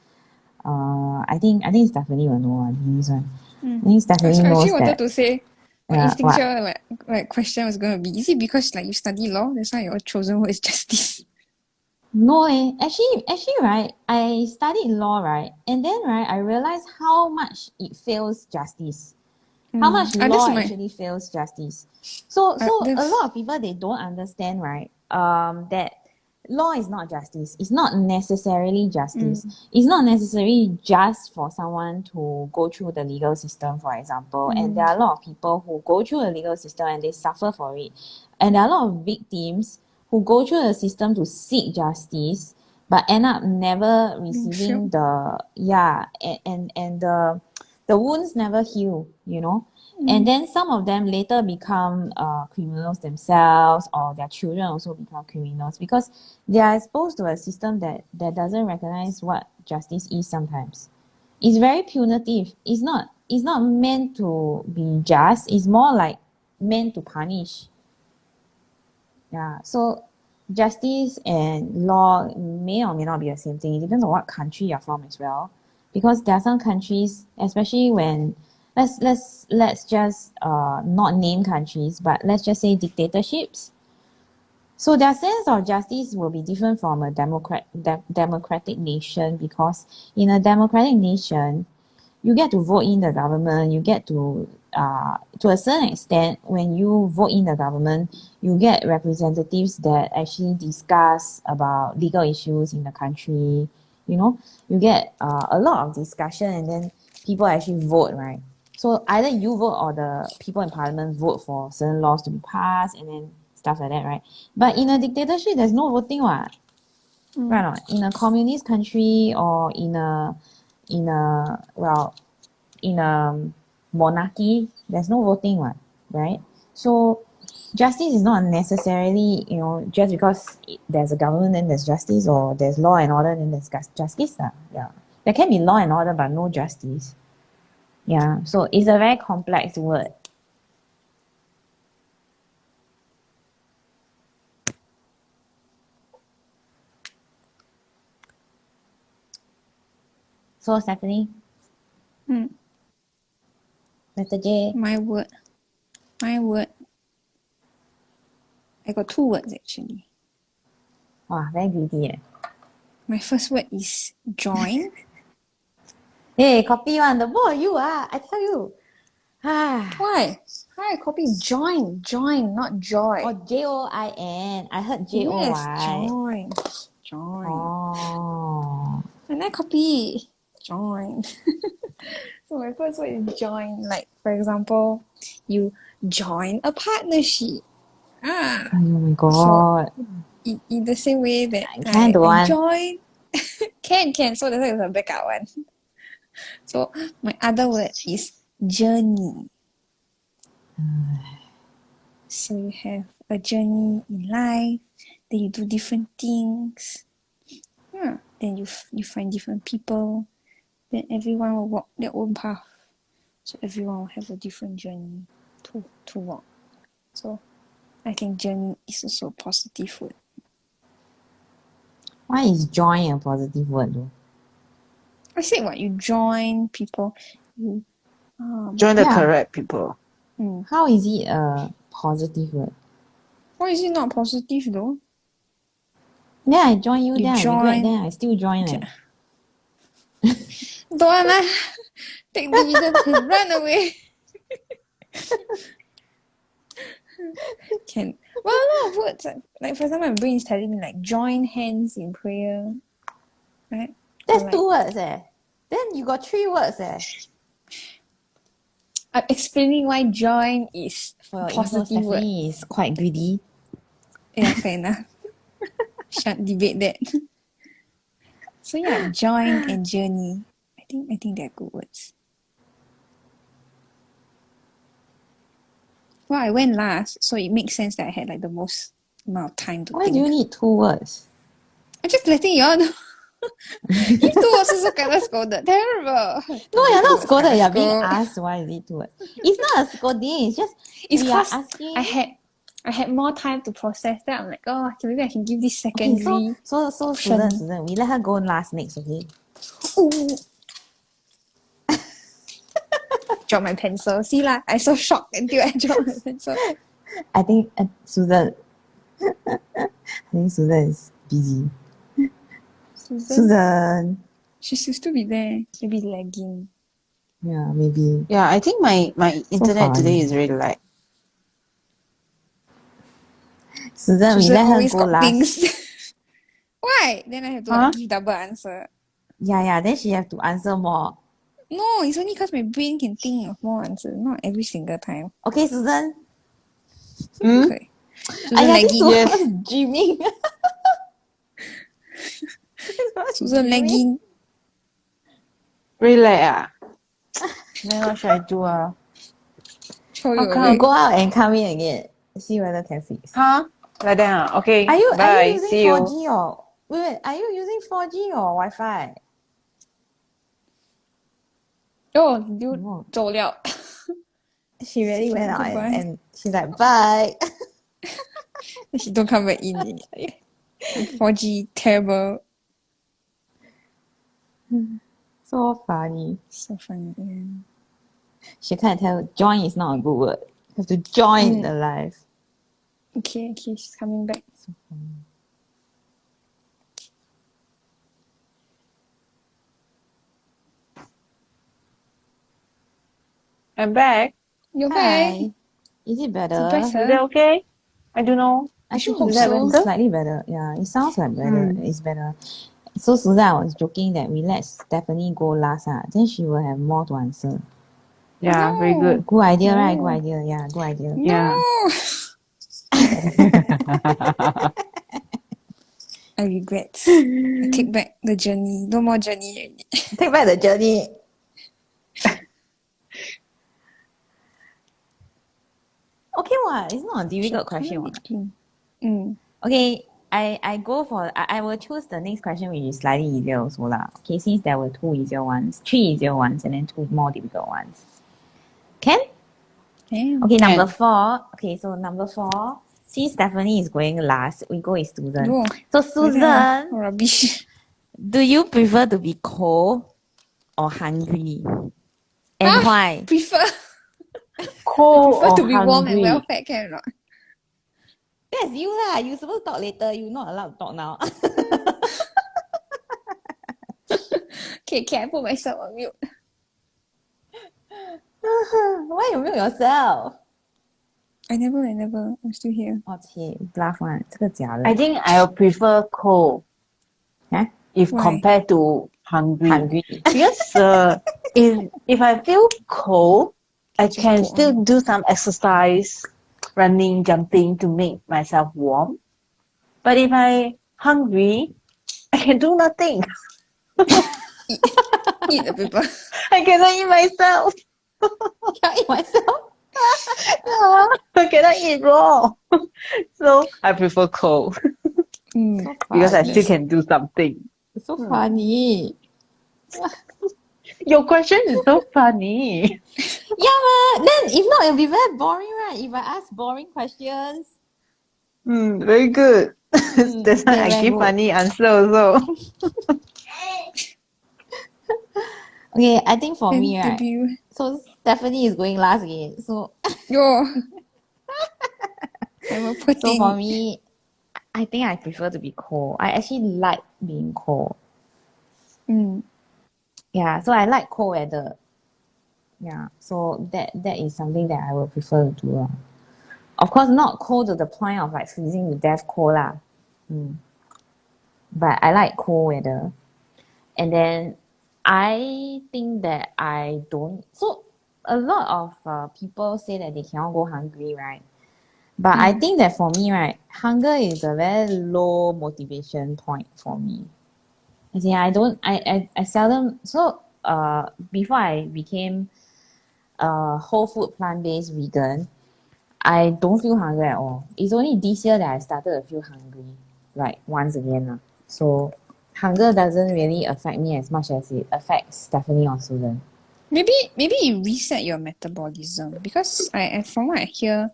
I think it's definitely will know this one. I think it's definitely I knows actually wanted that. to say my What? instinctual like question was gonna be, is it because like you study law, that's why your chosen word is justice? No, actually, right, I studied law, right, and then, right, I realized how much it fails justice. How much That's law my actually fails justice. So a that's lot of people, they don't understand, right, that law is not justice. It's not necessarily justice. It's not necessarily just for someone to go through the legal system, for example. And there are a lot of people who go through the legal system and they suffer for it. And there are a lot of victims who go through the system to seek justice but end up never receiving and the wounds never heal, and then some of them later become criminals themselves, or their children also become criminals because they are exposed to a system that doesn't recognize what justice is sometimes. It's very punitive. It's not meant to be just. It's more like meant to punish. Yeah. So justice and law may or may not be the same thing. It depends on what country you're from as well. Because there are some countries, especially when let's just not name countries, but let's just say dictatorships. So their sense of justice will be different from a democratic nation, because in a democratic nation, you get to vote in the government. You get to a certain extent, when you vote in the government, you get representatives that actually discuss about legal issues in the country. You get a lot of discussion, and then people actually vote, right? So either you vote or the people in parliament vote for certain laws to be passed, and then stuff like that, right? But in a dictatorship, there's no voting, what? Right or not? In a communist country, or in a monarchy, there's no voting, what, right? So justice is not necessarily, just because there's a government then there's justice, or there's law and order then there's justice. Yeah. There can be law and order but no justice. Yeah. So it's a very complex word. So Stephanie? Letter J. my word. I got 2 words actually. Wow, very greedy. My first word is join. Hey, copy one. The both of you, I tell you. Why? Hi, copy join, not joy. Oh, Join. I heard Joy. Yes, join. Oh. And I copy join. So my first word is join. Like, for example, you join a partnership. Oh my god. So in the same way that Can do I one. join. can. So that's why it's a backup one. So my other word is journey. So you have a journey in life, then you do different things. Then you find different people. Then everyone will walk their own path. So everyone will have a different journey to walk. So I think journey is also a positive word. Why is join a positive word though? I said what? You join people. You, Join the Yeah. correct people. How is it a positive word? why is it not positive though? Then I join you, You then I regret, join. then I still join. Don't wanna take dividends and run away. Can well a lot of words like for example my brain is telling me like join hands in prayer. Right? That's Or like, 2 words Then you got 3 words I'm explaining why join is For a your info, positive word. Stephanie is quite greedy. Yeah, fair enough. Shan't debate that. So yeah, join and journey. I think they're good words. Well, I went last, so it makes sense that I had like the most amount of time to Why think. do you need 2 words? I'm just letting you all know. If 2 words also kena scolded. Terrible. No, you're not 2 words scolded. kena You're being scold. asked why is it 2 words. It's not a scolding. It's just It's we are cause asking. I had more time to process that. I'm like, oh, okay, maybe I can give this Okay, secondary. so Susan, we let her go last next, okay? Ooh. Drop my pencil. See lah, I so shocked until I dropped my pencil. I think Susan is busy. Susan. She should still be there. Maybe lagging. Yeah, maybe. Yeah, I think my internet today funny. is really light. Susan, we Susan let her always go got last. things. Why? Then I have to like, give double answer. Yeah, then she have to answer more. No, it's only because my brain can think of more answers. Not every single time. Okay, Susan. Okay. Susan This lagging. was dreaming. Susan lagging. Really light Then what should I do Throw you How come? away. Go out and come in again. See whether can fix. Huh? Like that Okay, Are you bye. using See you. 4G or wait, are you using 4G or Wi-Fi? Oh, you No. 走了. She really went out Goodbye. and she's like, bye. She don't come back in. 4G terrible. So funny. So funny. Yeah. She can't tell join is not a good word. You have to join the live. Okay, she's coming back. So funny. I'm back. You're back. Hi. Is it better? Is it better? Is that okay? I don't know. I should think hope it's so. slightly better. Yeah, it sounds like better. It's better. So Susan, I was joking that we let Stephanie go last. Then she will have more to answer. Yeah, very good. Good idea, right? Good idea. Yeah, good idea. Yeah. No. I regret. I take back the journey. No more journey already. Take back the journey. Okay, what? It's not a difficult question. Okay, I go for I will choose the next question which is slightly easier also lah. Okay, since there were 2 easier ones, 3 easier ones, and then 2 more difficult ones. Can? Okay, number 4. Okay, so number 4. Since Stephanie is going last, we go with Susan. No. So Susan, Rubbish. do you prefer to be cold or hungry? And why? Prefer Cold or to be warm and hungry? well fed, can or not? That's you lah. You supposed to talk later. You not allowed to talk now. Okay, I put myself on mute. Why you mute yourself? I never. I'm still here. Okay, bluff one. 这个假的。 I think I'll prefer cold. Huh? If Why? compared to hungry. Hungry. Because if I feel cold, I can put still do some exercise, running, jumping to make myself warm. But if I hungry, I can do nothing. Eat the paper. I cannot eat myself. Can't eat myself. I cannot eat raw. So I prefer cold So because I funny. still can do something. So funny. Your question is so funny. Yeah, but then if not, it'll be very boring, right? If I ask boring questions. Very good. That's why I give funny answer also. Okay, I think for me, And right? So Stephanie is going last again. So I'm a poor so for thing. me, I think I prefer to be cold. I actually like being cold. Yeah, so I like cold weather. Yeah, so that is something that I would prefer to do. Of course, not cold to the point of like freezing to death cold lah. But I like cold weather. And then I think that I don't. So a lot of people say that they cannot go hungry, right? But I think that for me, right, hunger is a very low motivation point for me. As in, I seldom. So before I became whole food plant-based vegan, I don't feel hungry at all. It's only this year that I started to feel hungry, like once again. So hunger doesn't really affect me as much as it affects Stephanie or Susan. Maybe you reset your metabolism, because I from what I hear,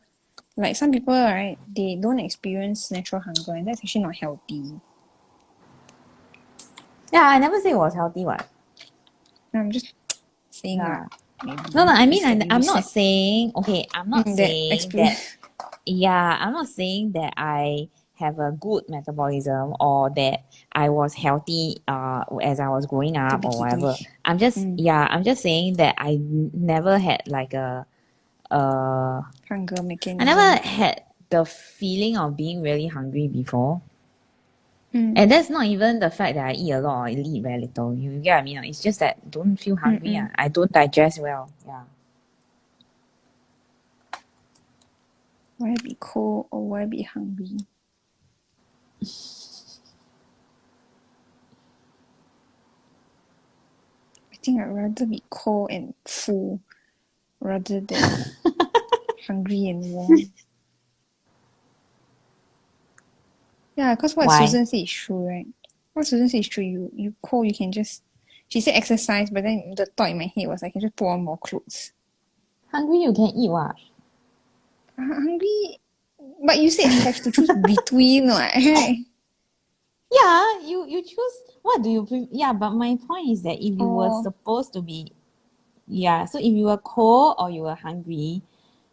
like some people, right, they don't experience natural hunger, and that's actually not healthy. Yeah, I never say it was healthy. What? I'm just saying Yeah. maybe. No, I mean, just that I'm not reset. saying, okay, I'm not that saying experience. that, yeah, I'm not saying that I have a good metabolism or that I was healthy as I was growing up or whatever. I'm just, I'm just saying that I never had like Hunger mechanism. I never had the feeling of being really hungry before. And that's not even the fact that I eat a lot or eat very little. You get what I mean? It's just that don't feel hungry. I don't digest well. Yeah. Why be cold or why be hungry? I think I'd rather be cold and full rather than hungry and warm. Yeah, because what Why? Susan said is true, right? What Susan said is true. You cold, you can just. She said exercise, but then the thought in my head was I can just put on more clothes. Hungry you can eat what? Hungry, but you said have to choose between, right? Yeah, you choose. What do you? Yeah, but my point is that if you were supposed to be, yeah. So if you were cold or you were hungry,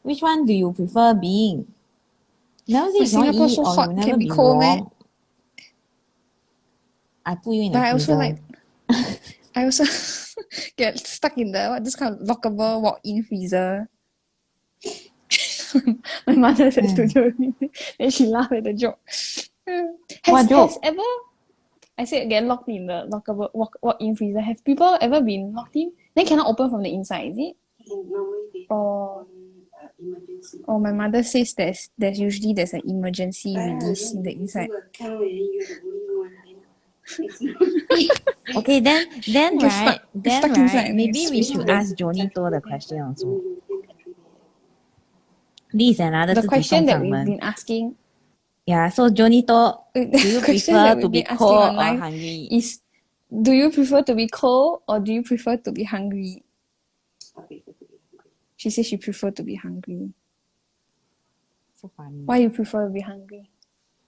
which one do you prefer being? Never say you cannot Singapore eat so or you hot, never can be be cold, warm. man. I put you in But the I also freezer. like. I also get stuck in the this kind of lockable walk-in freezer. My mother said to Jolene, then she laughed at the joke. Has ever I said get locked in the lockable walk-in freezer. Have people ever been locked in? Then cannot open from the inside, is it? Or my mother says there's usually an emergency release in the inside. Okay, then right, stuck inside maybe we should ask Jonito the question also. This is another the question that 自己送上门. we've been asking. Yeah, so Jonito, do you prefer to be cold or hungry? Is do you prefer to be cold or do you prefer to be hungry? She says she prefer to be hungry. So funny. Why you prefer to be hungry?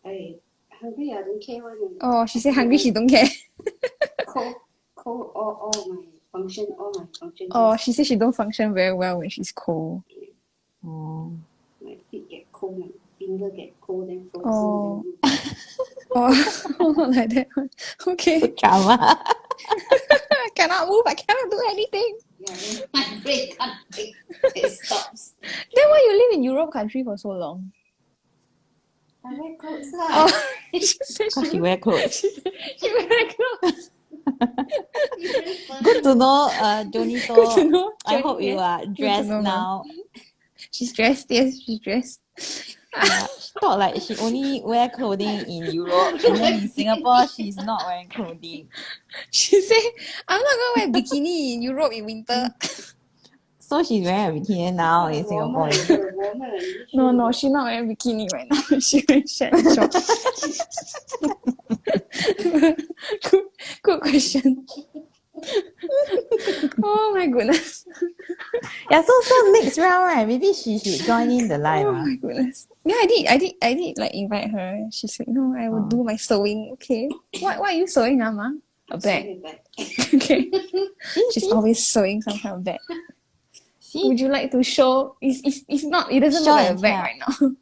Hungry, I don't care. Oh, she said hungry, she don't care. Cold, all my function. Oh, she said she don't function very well when she's cold. Oh. My feet get cold, my finger get cold, then frozen. Oh. Oh, like that one. Okay. Drama. I cannot move, I cannot do anything. Yeah, then my brain can't think. It stops. Then why you live in Europe country for so long? I wear clothes lah. Oh, she said She wear clothes. she wear clothes. Good to know, Jonito. Good to know, I hope you are dressed now. She's dressed, yes, she's dressed. Yeah, she thought like she only wear clothing in Europe and then in Singapore she's not wearing clothing. She said, I'm not gonna wear bikini in Europe in winter. So she's wearing a bikini now in Singapore. No, she's not wearing bikini right now. She's wearing shirt and shorts. Good question. Oh my goodness. Yeah, so next round, right? Maybe she should join in the live. Oh my goodness. Yeah, I did like invite her. She said, no, I will do my sewing. Okay. What are you sewing, Amma? A bag. Okay. She's always sewing some kind of bag. See? Would you like to show? It's not. It doesn't Show look like a and bag tell. right now.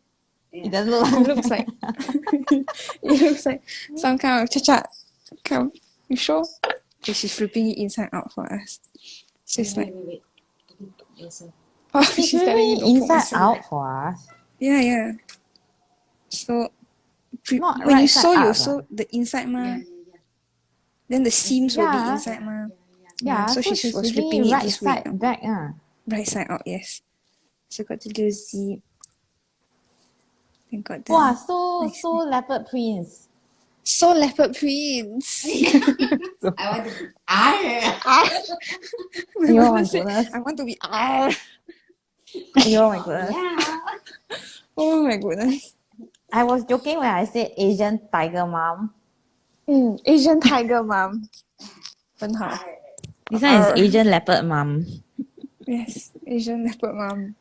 It doesn't look It like looks like it looks like some kind of cha-cha. Come, you sure? Okay, she's flipping it inside out for us. She's like, Wait. Yourself. oh, she's she's telling me really to put inside myself. out for us. Yeah. So Not when right you side sew, you up, sew the inside, ma. Yeah. Then the seams will be Yeah. inside, ma. Yeah, So so she she's was flipping flipping it it right this way. side back. Right side out, yes. So got the little zip. Then got the Wow, so leopard prints. so leopard prints. I want to be R. My Oh my mother said, goodness. I want to be R. Oh my goodness. Yeah. Oh my goodness. I was joking when I said Asian tiger mom. Asian tiger mom. 很好. This one is Asian leopard mom. Yes, Asian leopard mom.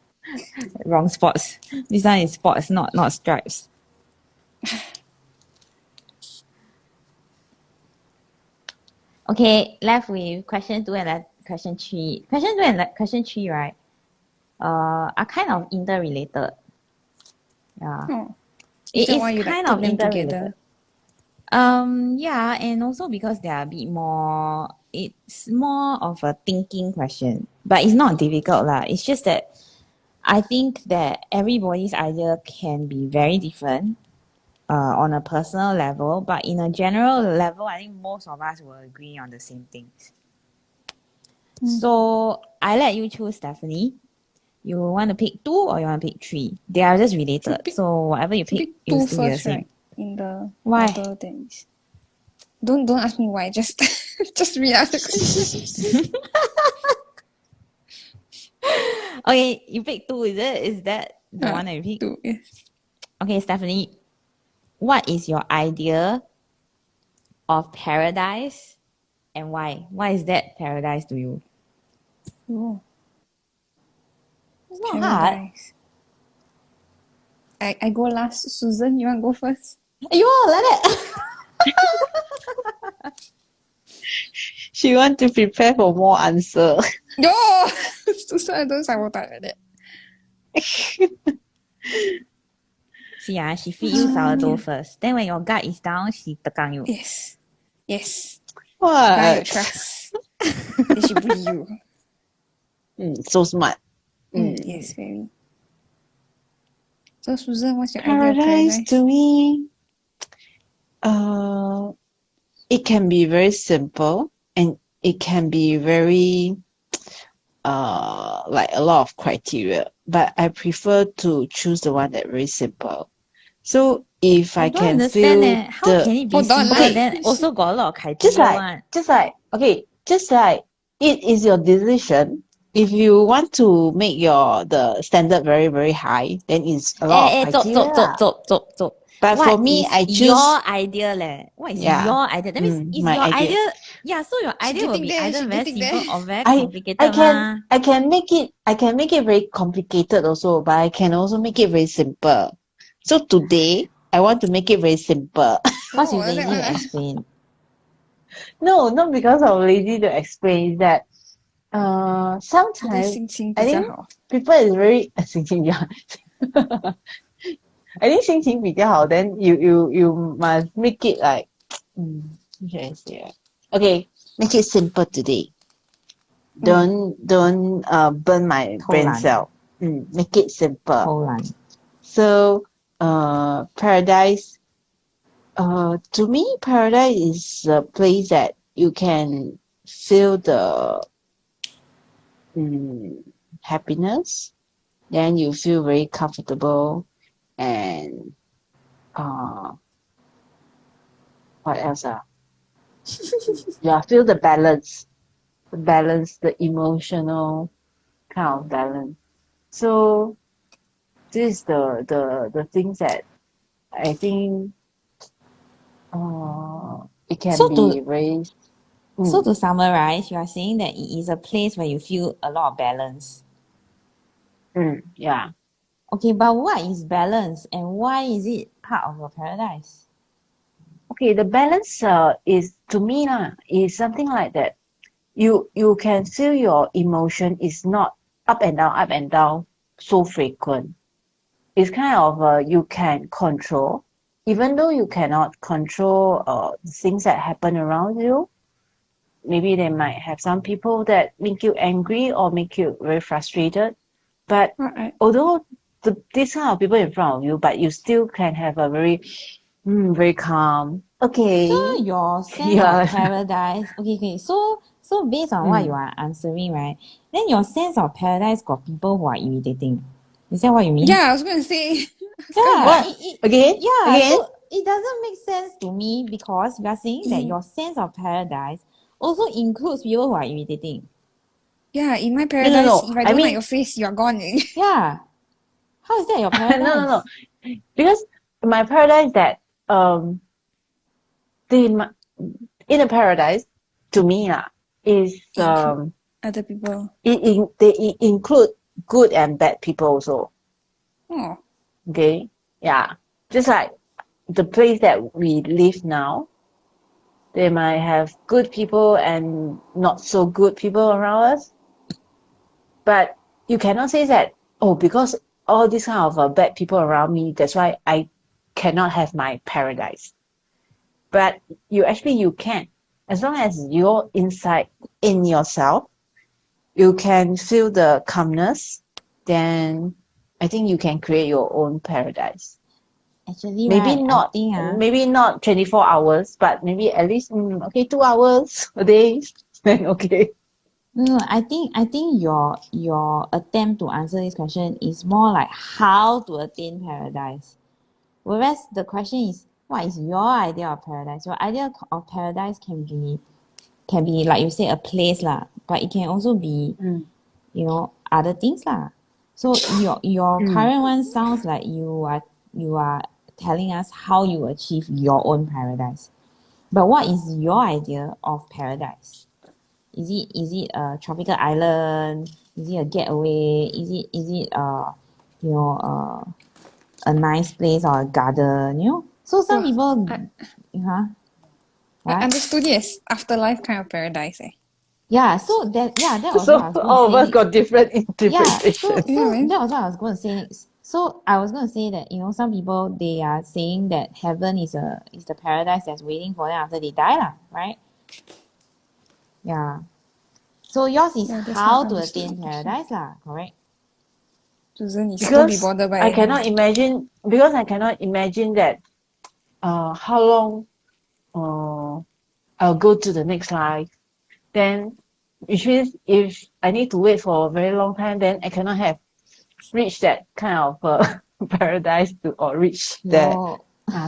Wrong spots. This one is spots, not stripes. Okay, left with question 2 and question 3. Question 2 and question 3, right, are kind of interrelated. Yeah. Oh. It that is why you kind put of them interrelated. together? Yeah, and also because they are a bit more, it's more of a thinking question. But it's not difficult lah. It's just that I think that everybody's idea can be very different on a personal level, but in a general level, I think most of us will agree on the same things. So I let you choose, Stephanie. You want to pick 2 or you want to pick 3? They are just related. So whatever you pick, Pick you'll 2 still be the first, same. right? In the Why? order that is. Don't ask me why. Just read out the question. Okay, you pick 2, is it? Is that the one that you pick? 2, yes. Okay, Stephanie, what is your idea of paradise and why? Why is that paradise to you? Oh, It's not hard. paradise. I go last. Susan, you want to go first? You let it. She want to prepare for more answer. Yo! Susan, don't sabotage like that. See, she feed you sourdough first. Then when your gut is down, she tekan you. Yes. What? Buy your trust. Then she bully you. So smart. Yes, very. So Susan, what's your idea of Paradise paradise? to me, it can be very simple and it can be very like a lot of criteria, but I prefer to choose the one that very simple. So if I don't can understand feel how can it be Hold on, simple okay. then also got a lot of criteria just one? like it is your decision. If you want to make the standard very, very high, then it's a lot of criteria. Stop. But What for me, is I choose your idea leh? What is Yeah. your idea? That means is my your idea. idea. Yeah, so your idea will getting be there, either she very getting simple there. or very I complicated ma. can make it very complicated also, but I can also make it very simple. So today I want to make it very simple. Because you Oh, like lazy that to one. explain. No, not because I'm lazy to explain that. 我的 Sometimes 心情 I 比较 think 好。 people is very 心情比较I think 心情比较好 then you must make it like how should I say it? Okay, make it simple today. Don't burn my brain 偷懒 cell. Make it simple. 偷懒 So paradise to me paradise is a place that you can feel the happiness, then you feel very comfortable, and what else feel the balance, the emotional kind of balance. So this is the things that I think it can So be very So to summarize, you are saying that it is a place where you feel a lot of balance. Yeah. Okay, but what is balance and why is it part of your paradise? Okay, the balance is to me is something like that. You can feel your emotion is not up and down so frequent. It's kind of you can control, even though you cannot control things that happen around you. Maybe they might have some people that make you angry or make you very frustrated. But Right. although these kind of people in front of you, but you still can have a very calm. Okay. So your sense of Yeah. paradise, okay. So based on what you are answering, right? Then your sense of paradise got people who are irritating. Is that what you mean? Yeah, I was gonna say. Yeah, What? Again? yeah. Again? So it doesn't make sense to me because we are saying that your sense of paradise also includes people who are irritating. Yeah, in my No, no, paradise, no. if I I don't like mean, your face, you're gone. Yeah. How is that your no, no, no. paradise? Because my paradise that the in a paradise to me is Include other people. they include good and bad people also. Oh, Okay, yeah, just like the place that we live now, they might have good people and not so good people around us. But you cannot say that, oh, because all these kind of bad people around me, that's why I cannot have my paradise. But you can, as long as you're inside in yourself, you can feel the calmness, then I think you can create your own paradise. Actually, Maybe right, I not, think maybe not 24 hours, but maybe at least, okay, 2 hours a day, then okay. no, I think your attempt to answer this question is more like how to attain paradise. Whereas the question is what is your idea of paradise? Your idea of paradise can be like you say a place lah, but it can also be, Mm, other things lah. So your mm. current one sounds like you are telling us how you achieve your own paradise. But what is your idea of paradise? Is it a tropical island? Is it a getaway? Is it a nice place or a garden? So some well, people, I, huh? I What? understood it as afterlife kind of paradise. Yeah. So that was what So I was going to all of say us next. got different Yeah. So interpretations. Yeah, so man. that was what I was going to say next. So I was going to say that some people they are saying that heaven is the paradise that's waiting for them after they die lah, right? Yeah. So yours is Yeah, that's how I how to understood the attain question. paradise lah, correct? Susan is don't be Because bothered by I anyone. cannot imagine because I cannot imagine that how long I'll go to the next life. Then which means if I need to wait for a very long time, then I cannot have reached that kind of paradise or reach that. No,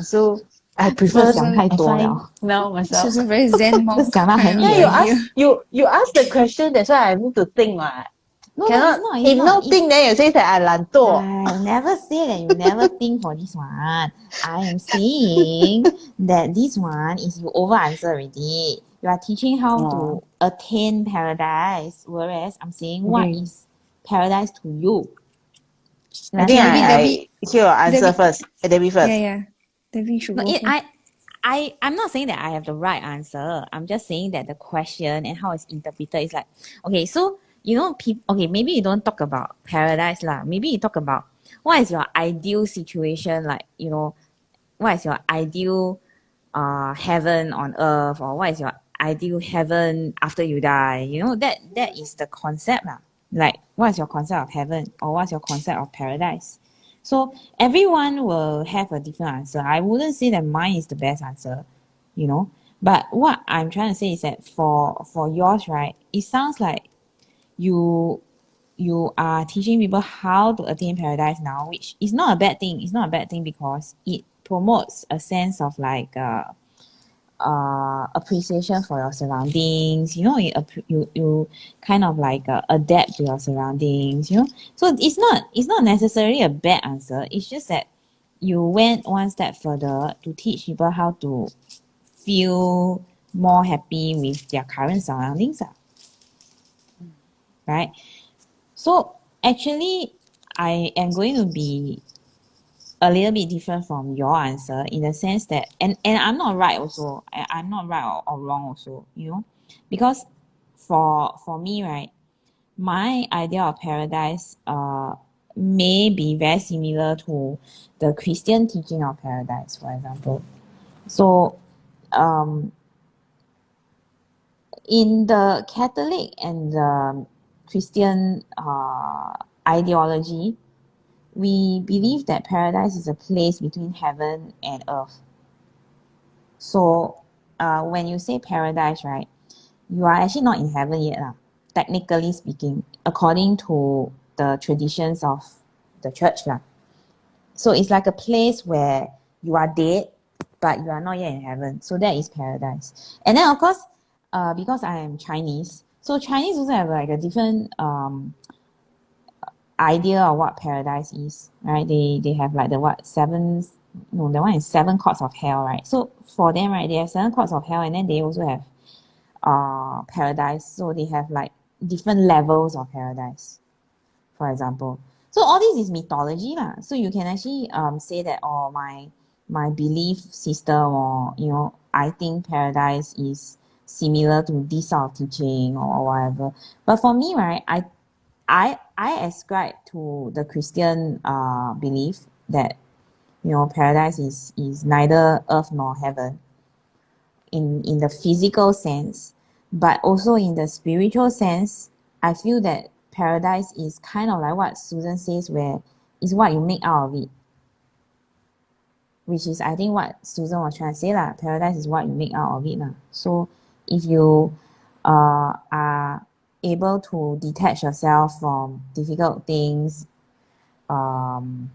So I 这个 prefer 想 Susan 太 I 多 find 了，now myself. Susan very zen 这 monk 想到很 kind of Yeah, you 远。ask idea. you ask the question, that's why I need to think what. No, it's Cannot not. It's if not. no think then you say that I 懒惰. I never say that you never think for this one. I am saying that this one is you over answer already. You are teaching how Oh, to attain paradise, whereas I'm saying what okay. is paradise to you. You I think Okay, maybe understand? Debbie, I hear your answer Debbie, first. Debbie yeah, first. yeah. Debbie should No, go first. I'm not saying that I have the right answer. I'm just saying that the question and how it's interpreted is like, okay, so okay, maybe you don't talk about paradise lah. Maybe you talk about what is your ideal situation, like what is your ideal heaven on earth, or what is your ideal heaven after you die. That is the concept lah. Like, what's your concept of heaven, or what's your concept of paradise? So everyone will have a different answer. I wouldn't say that mine is the best answer, you know. But what I'm trying to say is that for yours, right, it sounds like you you are teaching people how to attain paradise now, which is not a bad thing. It's not a bad thing because it promotes a sense of like appreciation for your surroundings. You kind of like adapt to your surroundings. So it's not necessarily a bad answer. It's just that you went one step further to teach people how to feel more happy with their current surroundings, right? So actually, I am going to be a little bit different from your answer in the sense that, and I'm not right also. I'm not right or wrong also, you know, because for me, right, my idea of paradise may be very similar to the Christian teaching of paradise, for example. So in the Catholic and the Christian ideology, we believe that paradise is a place between heaven and earth. So when you say paradise, right, you are actually not in heaven yet, technically speaking, according to the traditions of the church. So it's like a place where you are dead, but you are not yet in heaven. So that is paradise. And then, of course, because I am Chinese, so Chinese also have like a different idea of what paradise is, right? They have like the the one is 7 courts of hell, right? So for them, right, they have 7 courts of hell, and then they also have paradise. So they have like different levels of paradise, for example. So all this is mythology lah. So you can actually say that, oh, my belief system, or you know, I think paradise is similar to this sort of teaching or whatever. But for me, right, I ascribe to the Christian belief that, you know, paradise is neither earth nor heaven in the physical sense, but also in the spiritual sense. I feel that paradise is kind of like what Susan says, where it's what you make out of it, which is I think what Susan was trying to say lah. Paradise is what you make out of it lah. So if you are able to detach yourself from difficult things in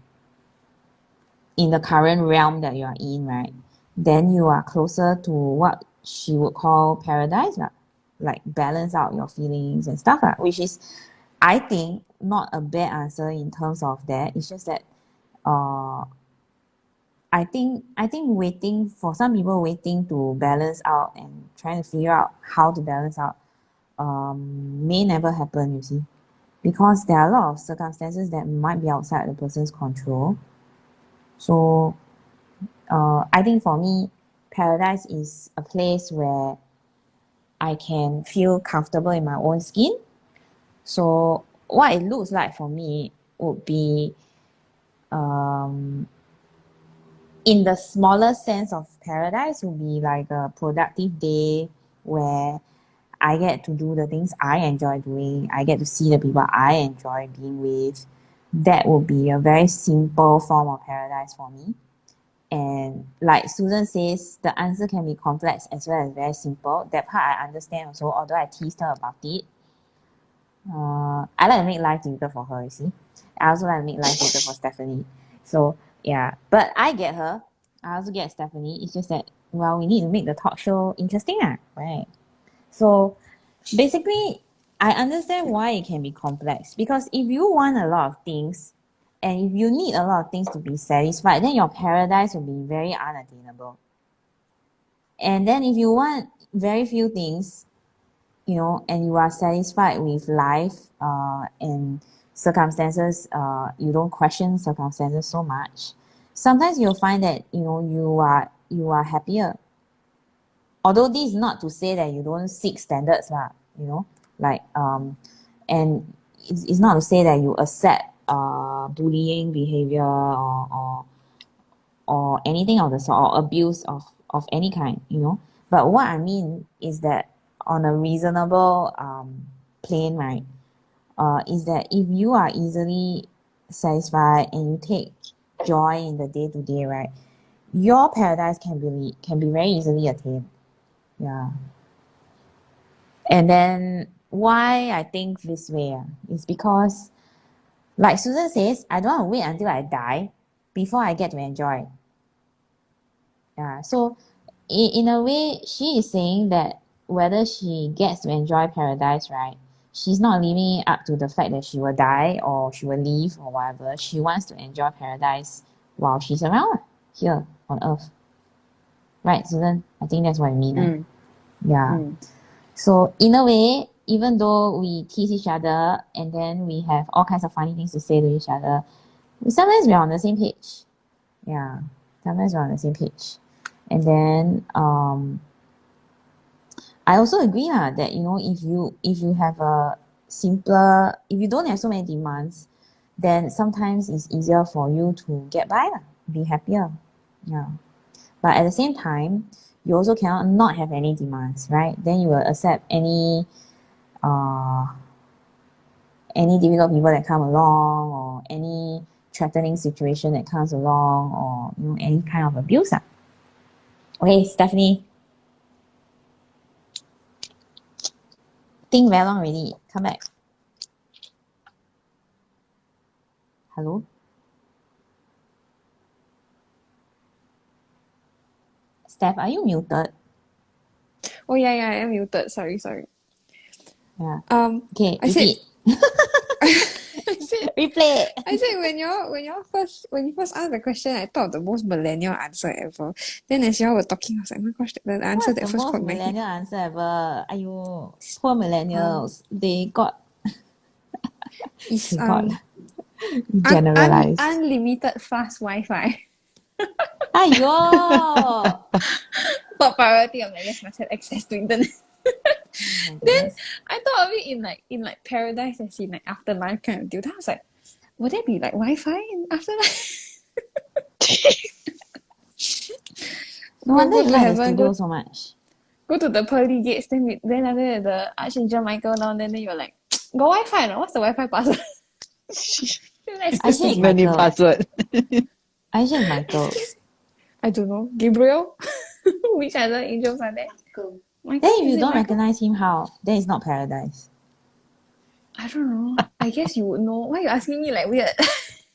the current realm that you are in, right, then you are closer to what she would call paradise, like balance out your feelings and stuff, which is, I think, not a bad answer in terms of that. It's just that I think waiting for some people, waiting to balance out and trying to figure out how to balance out may never happen, you see, because there are a lot of circumstances that might be outside the person's control. So I think for me, paradise is a place where I can feel comfortable in my own skin. So what it looks like for me would be, in the smaller sense of paradise, would be like a productive day where I get to do the things I enjoy doing. I get to see the people I enjoy being with. That would be a very simple form of paradise for me. And like Susan says, the answer can be complex as well as very simple. That part I understand also, although I teased her about it. I like to make life difficult for her, you see. I also like to make life difficult for Stephanie. So yeah, but I get her. I also get Stephanie. It's just that, well, we need to make the talk show interesting, right? So basically, I understand why it can be complex, because if you want a lot of things, and if you need a lot of things to be satisfied, then your paradise will be very unattainable. And then if you want very few things, you know, and you are satisfied with life and circumstances, you don't question circumstances so much, sometimes you'll find that, you know, you are happier. Although this is not to say that you don't seek standards, you know, like and it's not to say that you accept bullying behavior or anything of the sort, or abuse of any kind, you know. But what I mean is that on a reasonable plane, right, is that if you are easily satisfied and you take joy in the day to day, right, your paradise can be very easily attained. Yeah. And then why I think this way is because, like Susan says, I don't want to wait until I die before I get to enjoy. Yeah. So in a way, she is saying that whether she gets to enjoy paradise, right, she's not leaving it up to the fact that she will die or she will leave or whatever. She wants to enjoy paradise while she's around here on earth. Right, Susan? I think that's what I mean. Yeah. So in a way, even though we tease each other and then we have all kinds of funny things to say to each other, sometimes we're on the same page. Yeah, sometimes we're on the same page. And then I also agree that if you have a simpler, if you don't have so many demands, then sometimes it's easier for you to get by, be happier. Yeah. But at the same time, you also cannot not have any demands, right? Then you will accept any difficult people that come along, or any threatening situation that comes along, or any kind of abuse. Okay, Stephanie. Think very long already. Come back. Hello? Steph, are you muted? Oh yeah, I am muted. Sorry. Yeah. Okay, repeat. Replay. I said when you first asked the question, I thought the most millennial answer ever. Then as y'all were talking, I was like, oh my gosh, the answer What's that the first most caught my head. millennial answer ever? Aiyo, poor millennials. They got Is generalized. unlimited fast Wi-Fi. Aiyo. Top priority of yes, must have access to internet. Then I thought of it in like paradise, as in like afterlife kind of deal. Then I was like, would there be like Wi-Fi in afterlife? No wonder you like the heaven, studio so much. Go to the pearly gates, then after the Archangel Michael down there, then you're like, got Wi-Fi no? What's the Wi-Fi password? I said Many Michael. password. I said Michael. I don't know. Gabriel? Which other angels are there? Michael, Then if is you it don't Michael? recognize him, how? Then it's not paradise. I don't know. I guess you would know. Why are you asking me like weird?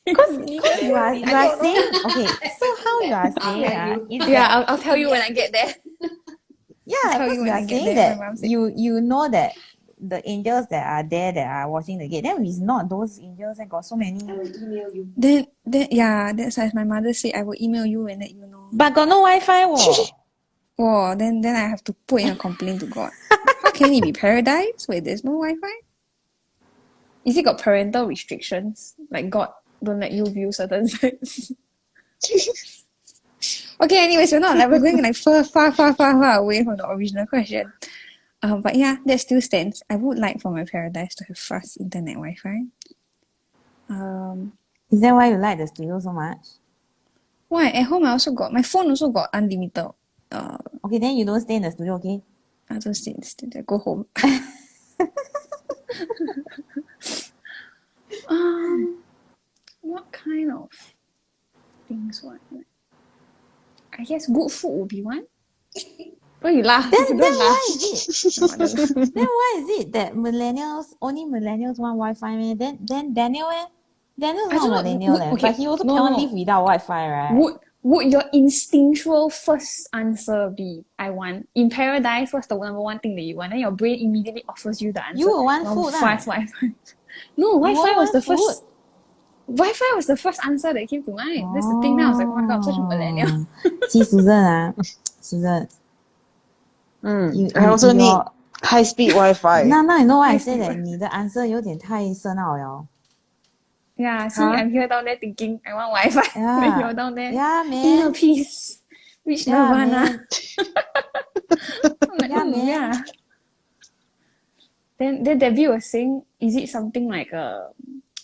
Because you are saying, okay, so how you are saying is that I'll tell you when I get there. yeah, tell because you you when I are get saying there, my that mom said. you know that the angels that are there that are watching the gate, then it's not those angels and got so many. I will email you. Then yeah, that's as my mother said, I will email you and let you know. But got no Wi-Fi. Oh, then I have to put in a complaint to God. How can it be paradise where there's no Wi-Fi? Is it got parental restrictions? Like God don't let you view certain sites? Okay, anyways, we're going like far away from the original question. But yeah, that still stands. I would like for my paradise to have fast internet Wi-Fi. Is that why you like the studio so much? Why? At home my phone also got unlimited. Okay, then you don't stay in the studio, okay? I don't stay there. Go home. What kind of things? What? I guess good food would be one. Why you laugh? Then Don't laugh. why is it? Then why is it that only millennials want Wi-Fi? Man? Then Daniel, Daniel's not millennial, but he also cannot live without Wi-Fi, right? Would your instinctual first answer be I want in paradise? What's the number one thing that you want? Then your brain immediately offers you the answer. You will want food, fast Wi-Fi. No, Wi-Fi was the first. Wi-Fi was the first answer that came to mind. That's the thing. Now I was like, oh my god, I'm such a millennial. See, Susan. I also need high speed Wi-Fi. Now you know why I say that 你的 answer 有点太深奥了。Yeah, see, I'm here down there thinking I want Wi-Fi. Yeah. Then you're down there. Yeah, man. Inner peace. Which nirvana. Yeah, man. Yeah. Then Debbie was saying, is it something like a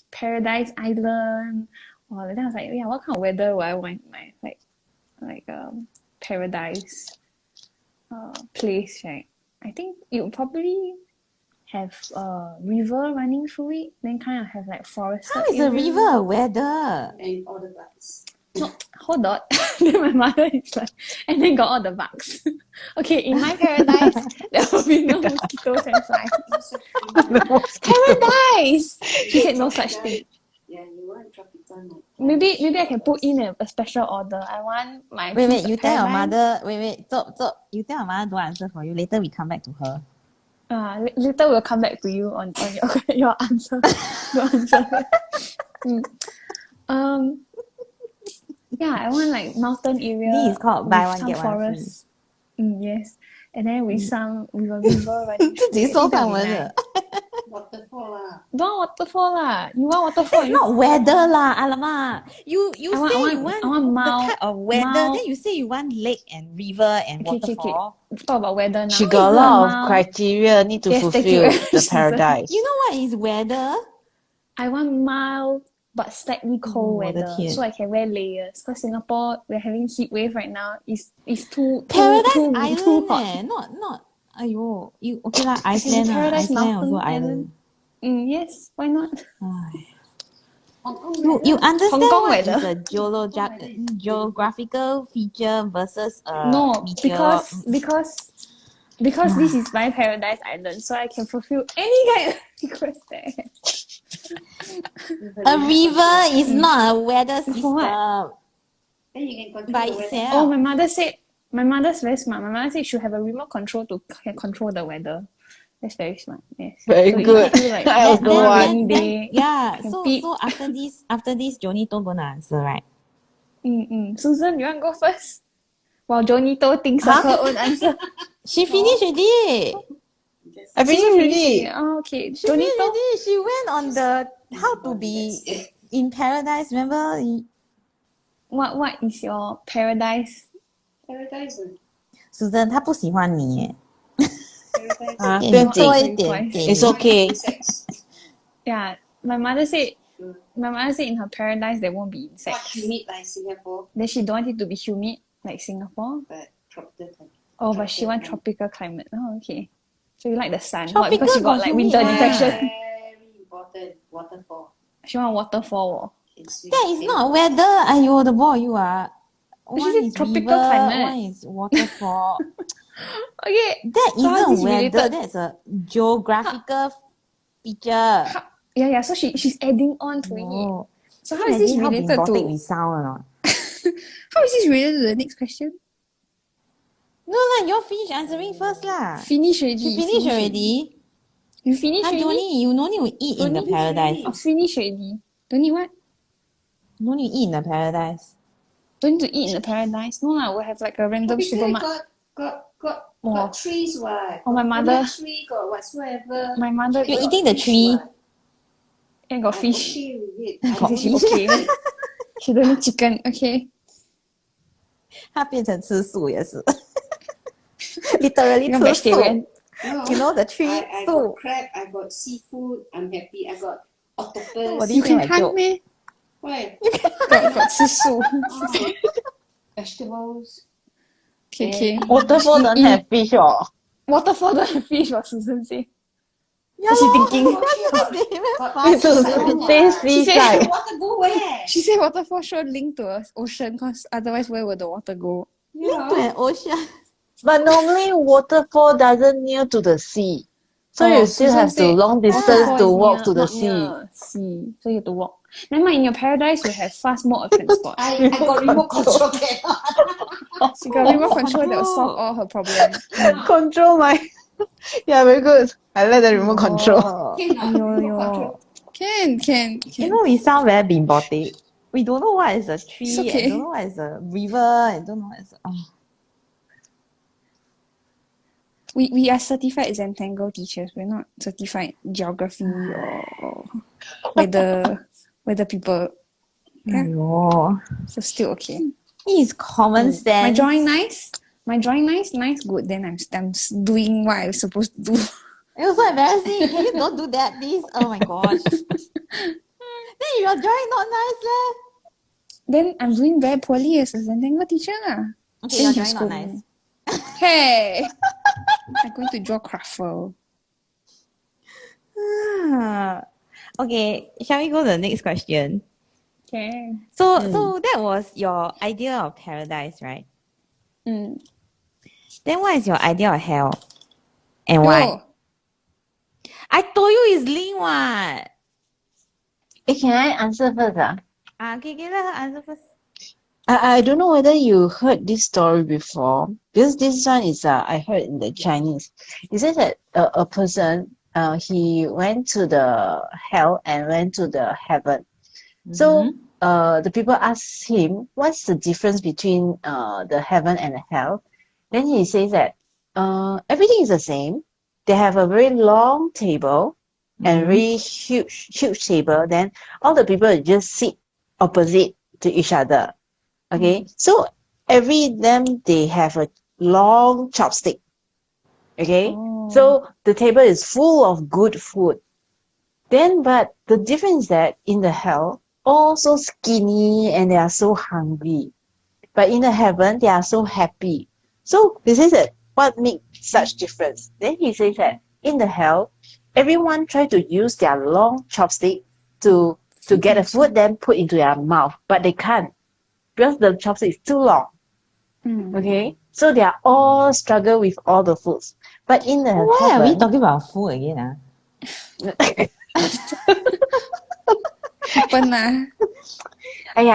paradise island? Or then I was like, yeah, what kind of weather would I want my like paradise place, right? I think it would probably have a river running through it, then kind of have like forest. How is a river a weather? And all the bugs. No, hold on. Then my mother is like, and then got all the bugs. Okay, in my paradise, there will be no mosquitoes and flies. Paradise! She said no such thing. Yeah, you want tropical night. Maybe I can put in a special order. I want my Wait, you tell your paradise. mother. Stop. You tell your mother don't answer for you. Later we come back to her. Later we'll come back to you on your answer. Your answer. Yeah, I want like mountain area. This is called buy one some get one free. forest. Yes. and then we sung with a river running 自己 through it. I 说 think 范 that'll be 文 nice. 的。 Waterfall lah. Don't want waterfall lah. You want waterfall? It's not weather lah, alamak. You I want- say I want- you want I want the mild- type of weather, mild- then you say you want lake and river and Okay. waterfall. Talk about weather now. She got a It's lot of mild- criteria need to Yes, thank fulfill you. the Susan. paradise. You know what is weather? I want mild but slightly cold 我的 weather, 天。 so I can wear layers. Because Singapore, we're having heat wave right now. It's too Paradise too Island hot. not. Aiyo, you okay lah? It's in Iceland lah. Paradise Iceland Mountain also island. Yes, why not? Ai. Hong Kong You weather. understand Hong Kong what weather. is a geographical feature versus a No, meteor? because this is my paradise island, so I can fulfill any kind of request there. A river is not a weather system. For what? Then you can control By the weather. itself. Oh, my mother's very smart. My mother said she should have a remote control to control the weather. That's very smart. Yes. Very so good. If you feel like I also on a want. rainy day, yeah. can So peep. after this, Jonito gonna answer, right? Susan, you want to go first? While Jonito thinks of her own answer. She finished already. I finished already. Oh, okay. She finished Jonito. already. She went on the how to be in paradise. Remember? What is your paradise? Paradise. Susan 她不喜欢你耶。 Paradise. 啊，给你不用紧多一点 It's 点。 okay. Insects. Yeah, my mother said in her paradise there won't be Not insects. humid like Singapore, Then she don't want it to be humid like Singapore. but tropical. Oh, but she want tropical climate. Oh, okay. So you like the sun? What, Tropical because you got got like humid winter lah. depression. Very important. Waterfall. She want waterfall. Can swim That is in. not weather. Aiyo, the boy you are. She One said is tropical river, climate. one is waterfall. Okay. That So how is isn't this weather. related? That's a geographical feature. Yeah. So she's adding on to it. Oh. So how is this Imagine how related bimbotic to? we sound or not? How is this related to the next question? No lah, you finish answering first lah. Finish already. She finished already. You finish Huh, already? Johnny, you no need to eat in the Johnny? paradise. Oh, finish already. Don't need what? No need to eat in the paradise. Don't need to eat in the paradise. No lah, we'll have like a random Tropical supermarket. got Oh. trees what? Oh, my mother- Got tree, got whatsoever. My mother You're got eating the Fish tree. what? and got I'm fish. okay with it. Got I fish. don't Okay. eat She don't need chicken. Okay. 她变成吃素也是。Literally You're 吃素。 vegetarian. No. You know the tree I soup. got crab, I got seafood, I'm happy. I got octopus. What do You can think I hunt joke? me. Why? Got 吃素. Oh, vegetables. Okay. Waterfall don't have fish or Waterfall don't have fish, what Susan say. Yeah, She lor. thinking. What they very Got fast. It's a seaside stay what? She said- seaside. Water go where? She said waterfall should link to a ocean because otherwise where would the water go? Link to an ocean. But normally waterfall doesn't near to the sea. So Oh, you still Susan have to said long distance waterfall to is walk near- to the not sea. near sea. So you have to walk. Never mind, in your paradise you have fast mode of transport. I got remote control there. She got remote control that will solve all her problems. Control my yeah, very good. I like the remote control. Oh. Okay, now, remote control. Can. You know, we sound very bimbotic. We don't know what is a tree. It's okay. I don't know what is a river. I don't know what is. We are certified Tangle teachers. We're not certified geography or weather people. Yeah. Aiyo. So still okay. It is common sense. My drawing nice. Nice, good. Then I'm doing what I'm supposed to do. It was so embarrassing. Can you don't do that, please? Oh my gosh. Then your drawing not nice, leh. Then I'm doing very poorly as a Tangle teacher lah. Okay, Then your you drawing not scold nice. me. Hey, I'm going to draw Craffle. Okay, shall we go to the next question? Okay. So that was your idea of paradise, right? Mm. Then what is your idea of hell? And why? Oh, I told you it's Ling what? Can I answer first? Okay, let her answer first. I don't know whether you heard this story before, because this one is I heard in the Chinese. It says that a person he went to the hell and went to the heaven. So the people asked him, what's the difference between the heaven and the hell? Then he says that everything is the same. They have a very long table and very huge table. Then all the people just sit opposite to each other. Okay, so they have a long chopstick. Okay, so the table is full of good food. Then, but the difference is that in the hell, all so skinny and they are so hungry. But in the heaven, they are so happy. So he says that what makes such difference? Then he says that in the hell, everyone try to use their long chopstick to get the food, then put into their mouth, but they can't because the chopstick is too long. Okay, so they are all struggle with all the foods. But in the Why are we heaven, talking about food again? Happen lah.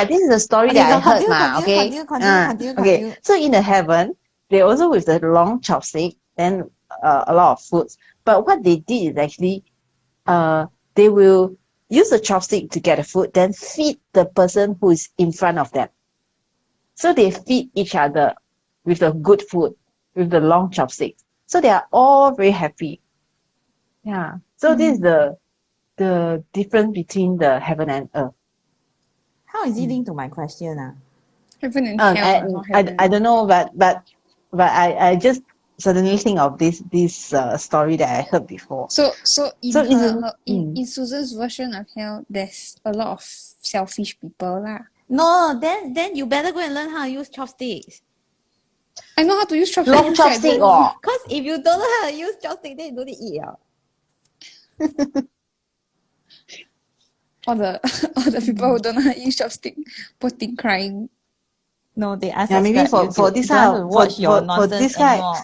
this is a story Okay, that I heard continue. Okay, so in the heaven, they also with the long chopstick, then a lot of foods. But what they did is actually, they will use the chopstick to get the food, then feed the person who is in front of them. So they feed each other with the good food, with the long chopsticks. So they are all very happy. Yeah. So this is the difference between the heaven and earth. How is it linked to my question? Heaven and hell. Not heaven. I don't know, but I just suddenly think of this story that I heard before. So in Susan's version of hell, there's a lot of selfish people lah. No, then you better go and learn how to use chopsticks. I know how to use chopsticks. Long chopstick or Because if you don't know how to use chopsticks, then you don't need to eat. All the people who don't know how to use chopstick, poor thing crying. No, they ask maybe for this kind of watch your nonsense anymore.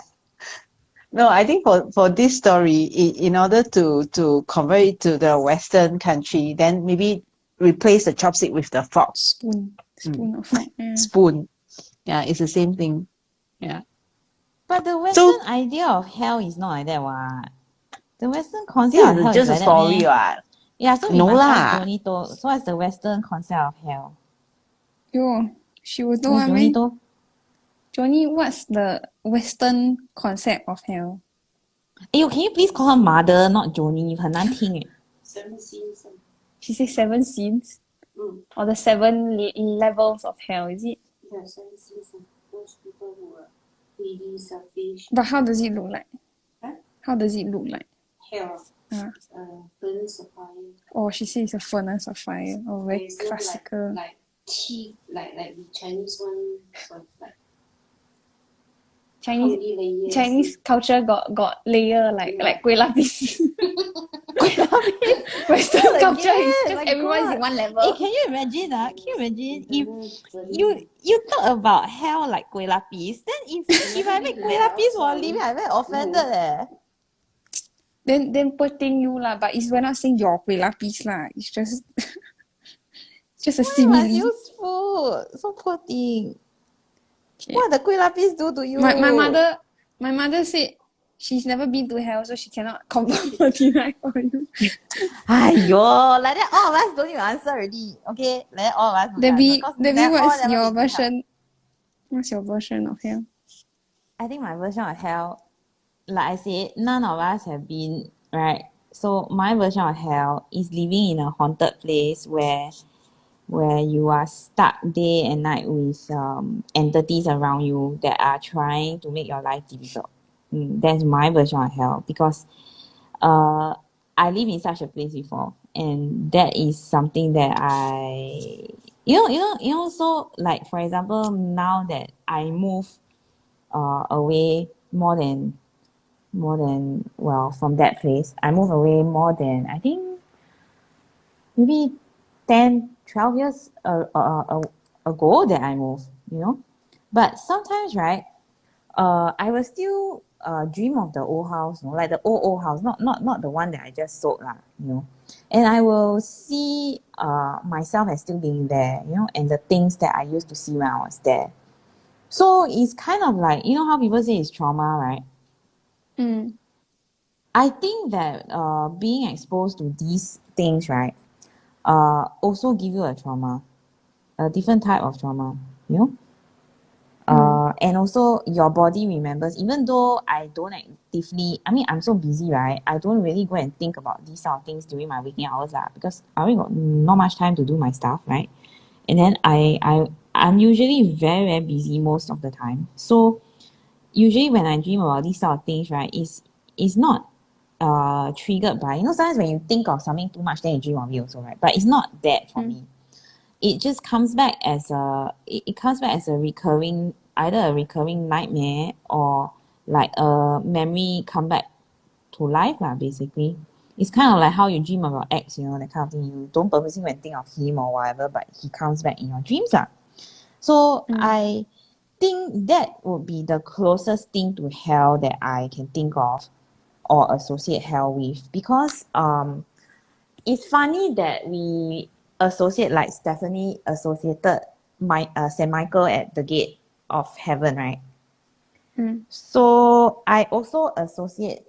No, I think for this story, in order to convert it to the Western country, then maybe replace the chopstick with the fork. Spoon or fork. Yeah. Spoon. Yeah, it's the same thing. Yeah. But the Western idea of hell is not like that, what? The Western concept of hell just is a like story, that, what? Yeah, so we No must lah. ask Joni to. So what's the Western concept of hell? Yo, she will know. What's Joni to? Johnny, what's the Western concept of hell? Can you please call her mother, not Joni? 很难听诶。 7 scenes. She says 7 scenes? Or the 7 levels of hell, is it? Yeah, 7 scenes. Those people who are greedy, selfish. But how does it look like? Huh? How does it look like? Hell. Furnace of fire. Oh, she says it's a furnace of fire. Oh, very There's no, classical. like tea, like the Chinese one, sort of like Chinese culture got layer like kueh lapis. Western culture is just everyone's in one level. Hey, can you imagine? Can you imagine if you talk about hell like kueh lapis? Then if I make kueh lapis for a living, I'm very offended. Then poor thing you lah. But we're not saying your kueh lapis lah. It's just just a simile. Use food. So poor thing. Okay. What the kueh lapis do to you? My mother said she's never been to hell, so she cannot confirm or deny for you. Aiyo, like that all of us don't need to answer already. Okay, let all of us know. Debbie, what's your version? What's your version of hell? I think my version of hell, like I said, none of us have been, right? So my version of hell is living in a haunted place where you are stuck day and night with entities around you that are trying to make your life difficult. That's my version of hell because I live in such a place before, and that is something that so like for example, now that I move away more than from that place, I move away more than I think maybe 10-12 years ago that I moved, but sometimes, right, I will still dream of the old house, like the old house, not the one that I just sold lah, and I will see myself as still being there, and the things that I used to see when I was there. So it's kind of like, how people say it's trauma, right? I think that being exposed to these things, right, also give you a trauma, a different type of trauma, and also your body remembers, even though I don't actively, I mean, I'm so busy, right? I don't really go and think about these sort of things during my waking hours lah, because I already got not much time to do my stuff, right? And then I'm usually very, very busy most of the time. So usually when I dream about these sort of things, right, is not triggered by, sometimes when you think of something too much, then you dream of it also, right? But it's not that for me. It just comes back as it comes back as a recurring, either a recurring nightmare or like a memory come back to life lah, basically. It's kind of like how you dream about X, that kind of thing. You don't purposely go and think of him or whatever, but he comes back in your dreams lah. So I think that would be the closest thing to hell that I can think of or associate hell with, because it's funny that we associate, like Stephanie associated Saint Michael at the gate of heaven, right? So I also associate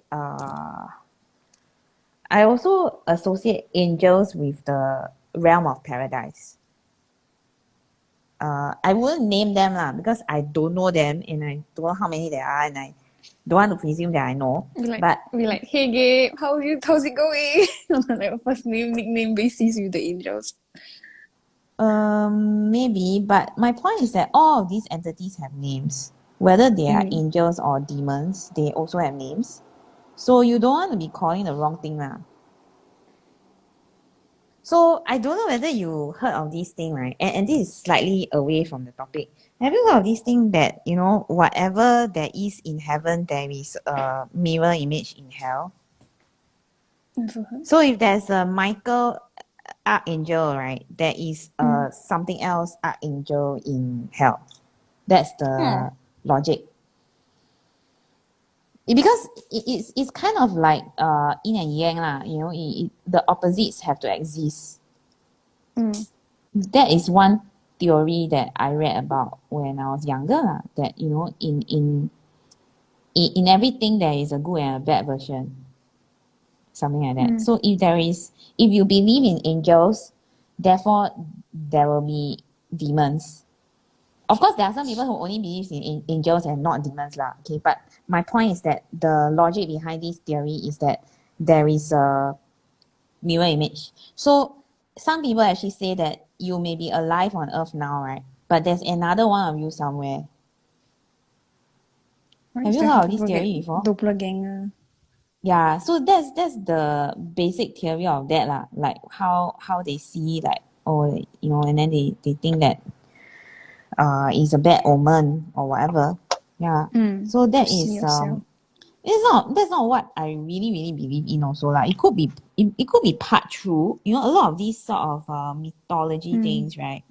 angels with the realm of paradise. I wouldn't name them lah, because I don't know them and I don't know how many there are, and I don't want to presume that I know. Be like, hey Gabe, how's it going? On like a first name, nickname basis with the angels. Maybe, but my point is that all of these entities have names. Whether they are angels or demons, they also have names. So you don't want to be calling the wrong thing lah. So I don't know whether you heard of this thing, right? And this is slightly away from the topic. Have you heard of this thing that, whatever there is in heaven, there is a mirror image in hell? So if there's a Michael archangel, right, there is something else archangel in hell. That's the logic. Because it's kind of like yin and yang lah, the opposites have to exist. That is one theory that I read about when I was younger lah, that in everything there is a good and a bad version, something like that. So if you believe in angels, therefore there will be demons. Of course, there are some people who only believe in angels and not demons lah. Okay, but my point is that the logic behind this theory is that there is a mirror image. So some people actually say that you may be alive on Earth now, right? But there's another one of you somewhere. Have you heard of this theory before? Doppelganger. Yeah, so that's the basic theory of that lah. Like how they see, like, and then they think that is a bad omen or whatever. Yeah. So that is that's not what I really, really believe in also. Like it could be part true. A lot of these sort of mythology things, right,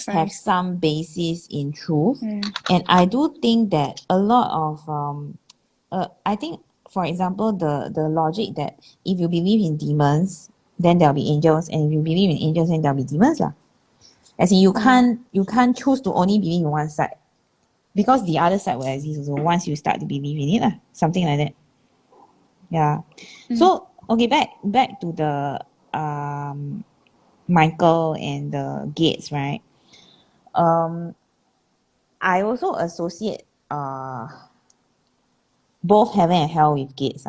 have some basis in truth. And I do think that a lot of I think, for example, the logic that if you believe in demons, then there'll be angels, and if you believe in angels, then there'll be demons lah. As in, you can't choose to only believe in one side, because the other side will exist also once you start to believe in it lah. Something like that. Yeah. So okay, back to the Michael and the gates, right? I also associate both heaven and hell with gates,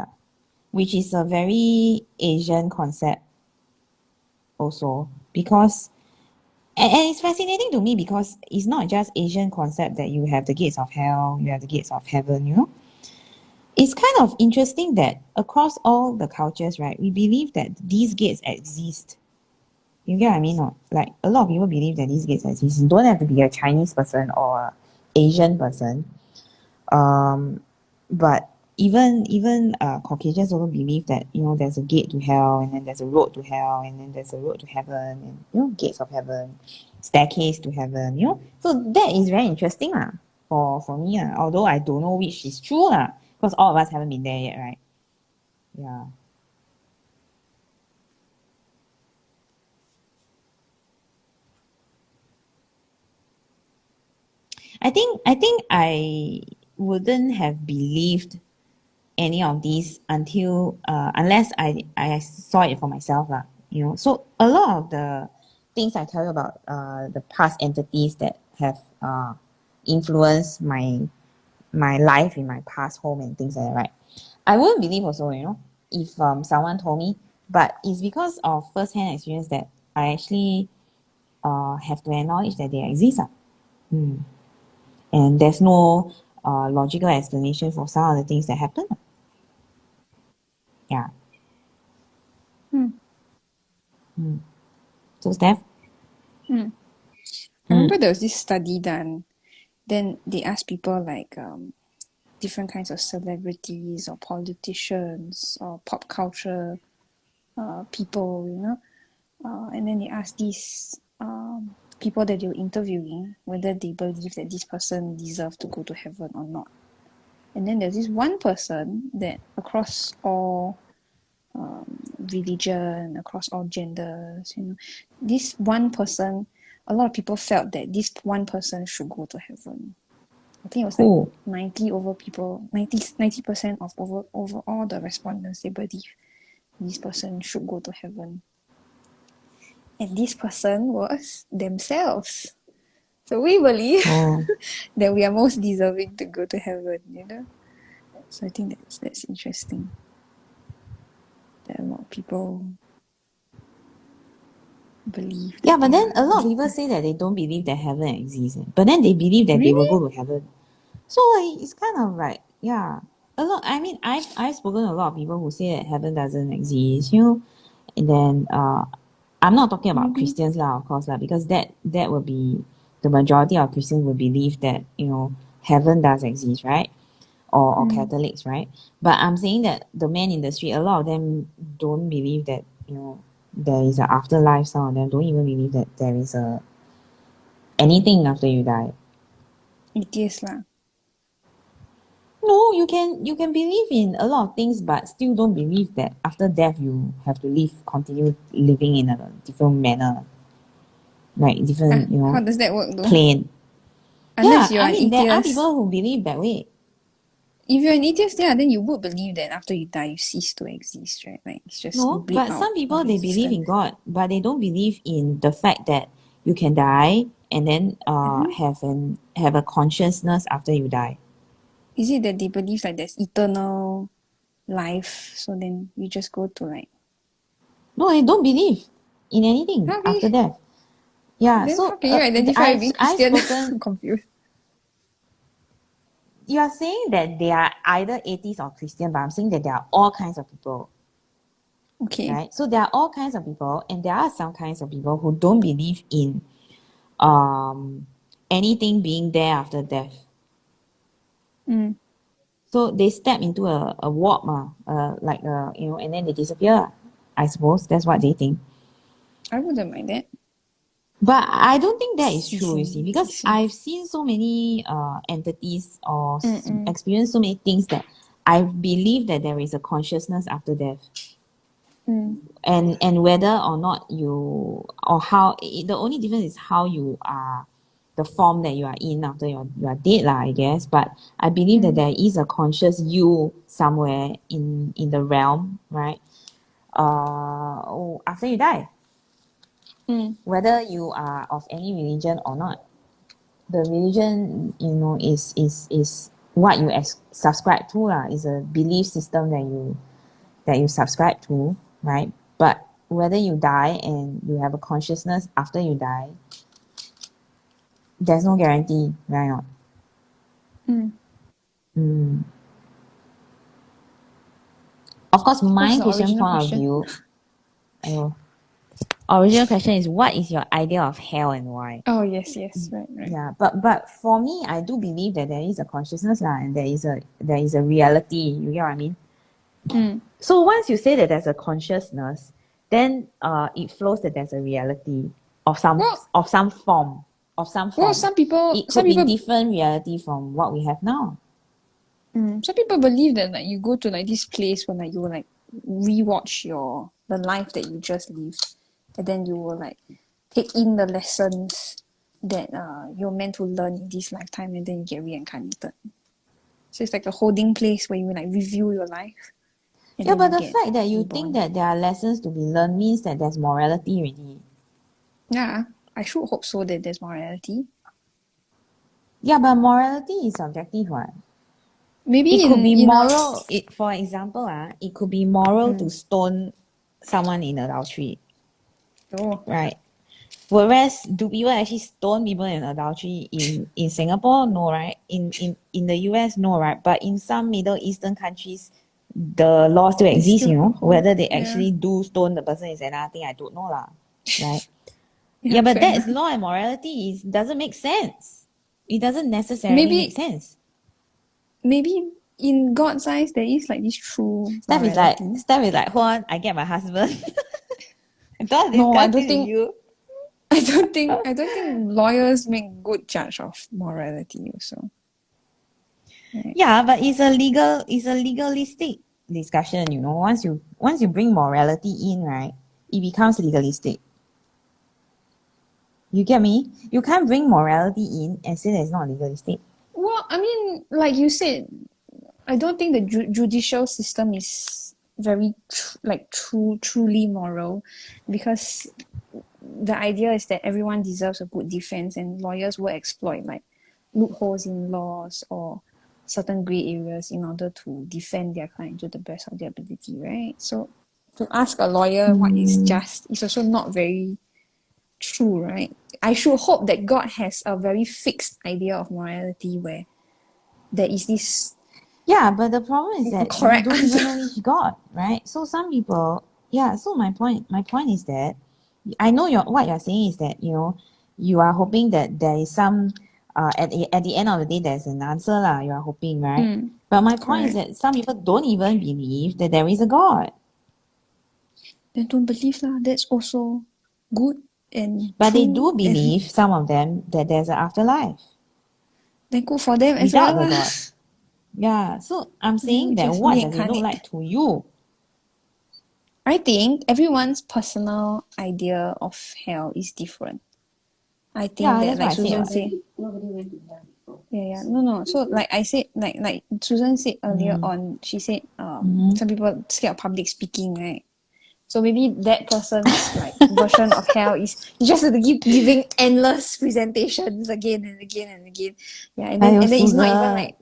which is a very Asian concept also, because and it's fascinating to me because it's not just Asian concept that you have the gates of hell, you have the gates of heaven, It's kind of interesting that across all the cultures, right, we believe that these gates exist. You get what I mean? Not like a lot of people believe that these gates exist. You don't have to be a Chinese person or an Asian person. But even Caucasians also believe that there's a gate to hell, and then there's a road to hell, and then there's a road to heaven, and gates of heaven, staircase to heaven. So that is very interesting for me although I don't know which is true because all of us haven't been there yet, right? Yeah. I think I wouldn't have believed any of these until unless I saw it for myself lah. So a lot of the things I tell you about the past entities that have influence my life in my past home and things like that, right? I wouldn't believe also, if someone told me, but it's because of first-hand experience that I actually have to acknowledge that they exist. And there's no logical explanation for some of the things that happen. Yeah. So Steph? I remember there was this study done. Then they asked people like different kinds of celebrities or politicians or pop culture people, and then they asked these people that they were interviewing whether they believe that this person deserved to go to heaven or not. And then there's this one person that across all religion, across all genders, this one person, a lot of people felt that this one person should go to heaven. I think it was like 90% of over all the respondents, they believe this person should go to heaven. And this person was themselves. So we believe that we are most deserving to go to heaven, So I think that's interesting. That a lot of people believe that. Yeah, but then a lot of people say that they don't believe that heaven exists, but then they believe that they will go to heaven. So it's kind of like, yeah, a lot. I mean, I've spoken to a lot of people who say that heaven doesn't exist, and then I'm not talking about Christians lah, of course lah, because that will be the majority of Christians will believe that heaven does exist, right? Or Catholics, right? But I'm saying that the men in the street, a lot of them don't believe that there is an afterlife. Some of them don't even believe that there is anything after you die. Atheist lah. No, you can believe in a lot of things, but still don't believe that after death you have to continue living in a different manner, like different, how does that work though? plane. Unless Yeah, you're I mean, an there are atheist. people who believe that way. If you're an atheist, then you would believe that after you die, you cease to exist, right? Like it's just No, bleed but out some people of they believe in existence. God, but they don't believe in the fact that you can die and then have a consciousness after you die. Is it that they believe like there's eternal life, so then you just go to like... No, I don't believe in anything How after can death. Yeah, then so how can you identify with being I've Christian? spoken. I'm confused. You are saying that they are either atheist or Christian, but I'm saying that there are all kinds of people, Okay. right? So there are all kinds of people, and there are some kinds of people who don't believe in anything being there after death. So they step into a warp, and then they disappear. I suppose that's what they think. I wouldn't mind that. But I don't think that is true, you see, because I've seen so many entities or experienced so many things that I believe that there is a consciousness after death. And whether or not you, or how, the only difference is how you are, the form that you are in after you are dead lah, I guess. But I believe that there is a conscious you somewhere in the realm, right? After you die. Whether you are of any religion or not. The religion, is what you subscribe to lah. Is a belief system that you subscribe to, right? But whether you die and you have a consciousness after you die, there's no guarantee, right? Not? Of course, my Christian point of view. Original question is, what is your idea of hell and why? Oh yes, right. Yeah, but for me, I do believe that there is a consciousness lah, and there is a reality. You get what I mean? So once you say that there's a consciousness, then it flows that there's a reality of some form. Well, some people be different reality from what we have now. Some people believe that like you go to like this place where like you will like rewatch the life that you just lived, and then you will like take in the lessons that you're meant to learn in this lifetime, and then you get reincarnated. So it's like a holding place where you like review your life. Yeah, but the fact that you think that there are lessons to be learned means that there's morality already. Yeah, I should hope so that there's morality. Yeah, but morality is subjective one. Maybe It could be in moral. For example, it could be moral to Mm. stone someone in adultery, Oh, right? Whereas, do people actually stone people in adultery in Singapore? No, right? In the US, no, right? But in some Middle Eastern countries, the law still it's exists, still you know. whole. Whether they Yeah. actually do stone the person is another thing I don't know lah, right? Yeah, But fair that is enough. law and morality. It doesn't make sense. It doesn't necessarily make sense. Maybe in God's eyes there is like this true morality. Steph is like, hold on, I get my husband. I don't No, I discuss don't this with think you. I don't think lawyers make good judge of morality also. Right. Yeah, but it's a legalistic discussion, you know. Once you bring morality in, right, it becomes legalistic. You get me? You can't bring morality in and say that it's not legalistic. Well, I mean, like you said, I don't think the judicial system is very truly moral, because the idea is that everyone deserves a good defense, and lawyers will exploit like loopholes in laws or certain gray areas in order to defend their client to the best of their ability, right? So to ask a lawyer what is just is also not very true, right? I should hope that God has a very fixed idea of morality where there is this Yeah, but the problem is that we correct don't answer. even know which God, right? So some people, yeah. So my point is that I know what you're saying is that, you know, you are hoping that there is some at the end of the day there's an answer lah. You are hoping, right? But my point is Correct. that some people don't even believe that there is a God. Then don't believe lah. That's also good and But they true do and believe, some of them, that there's an afterlife then good for them as without well the lah. God. Yeah. So I'm Then we saying that just what does it look reincarnate. like to you? I think everyone's personal idea of hell is different. I think Yeah, that that's what like I said. Susan What? said, Nobody went to hell before. yeah. No. So like I said, like Susan said earlier on, she said some people scared of public speaking, right? So maybe that person's like version of hell is you just have to keep giving endless presentations again and again and again. Yeah, and then it's not even like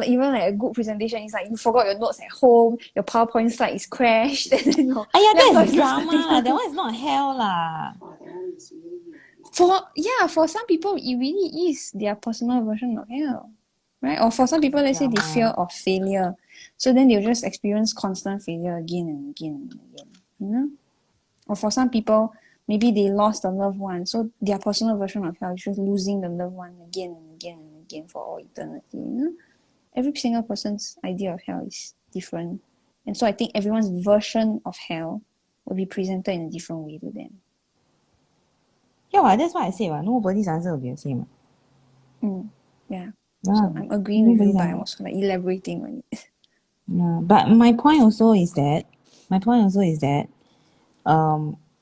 even like a good presentation. It's like you forgot your notes at home, your PowerPoint slide is crashed, and then your laptop That's is not starting drama. That up. one is not hell lah. Oh, that one is really For some people it really is their personal version of hell. Right? Or for some people, let's say they Drama. fear of failure. So then they'll just experience constant failure again and again and again. You know? Or for some people, maybe they lost a loved one. So their personal version of hell is just losing the loved one again and again and again for all eternity. You know? Every single person's idea of hell is different. And so I think everyone's version of hell will be presented in a different way to them. Yeah, that's what I said. Nobody's answer will be the same. Yeah. Yeah. So I'm agreeing with you, Nobody's but I'm answer. also like elaborating on it. Yeah. But my point also is that,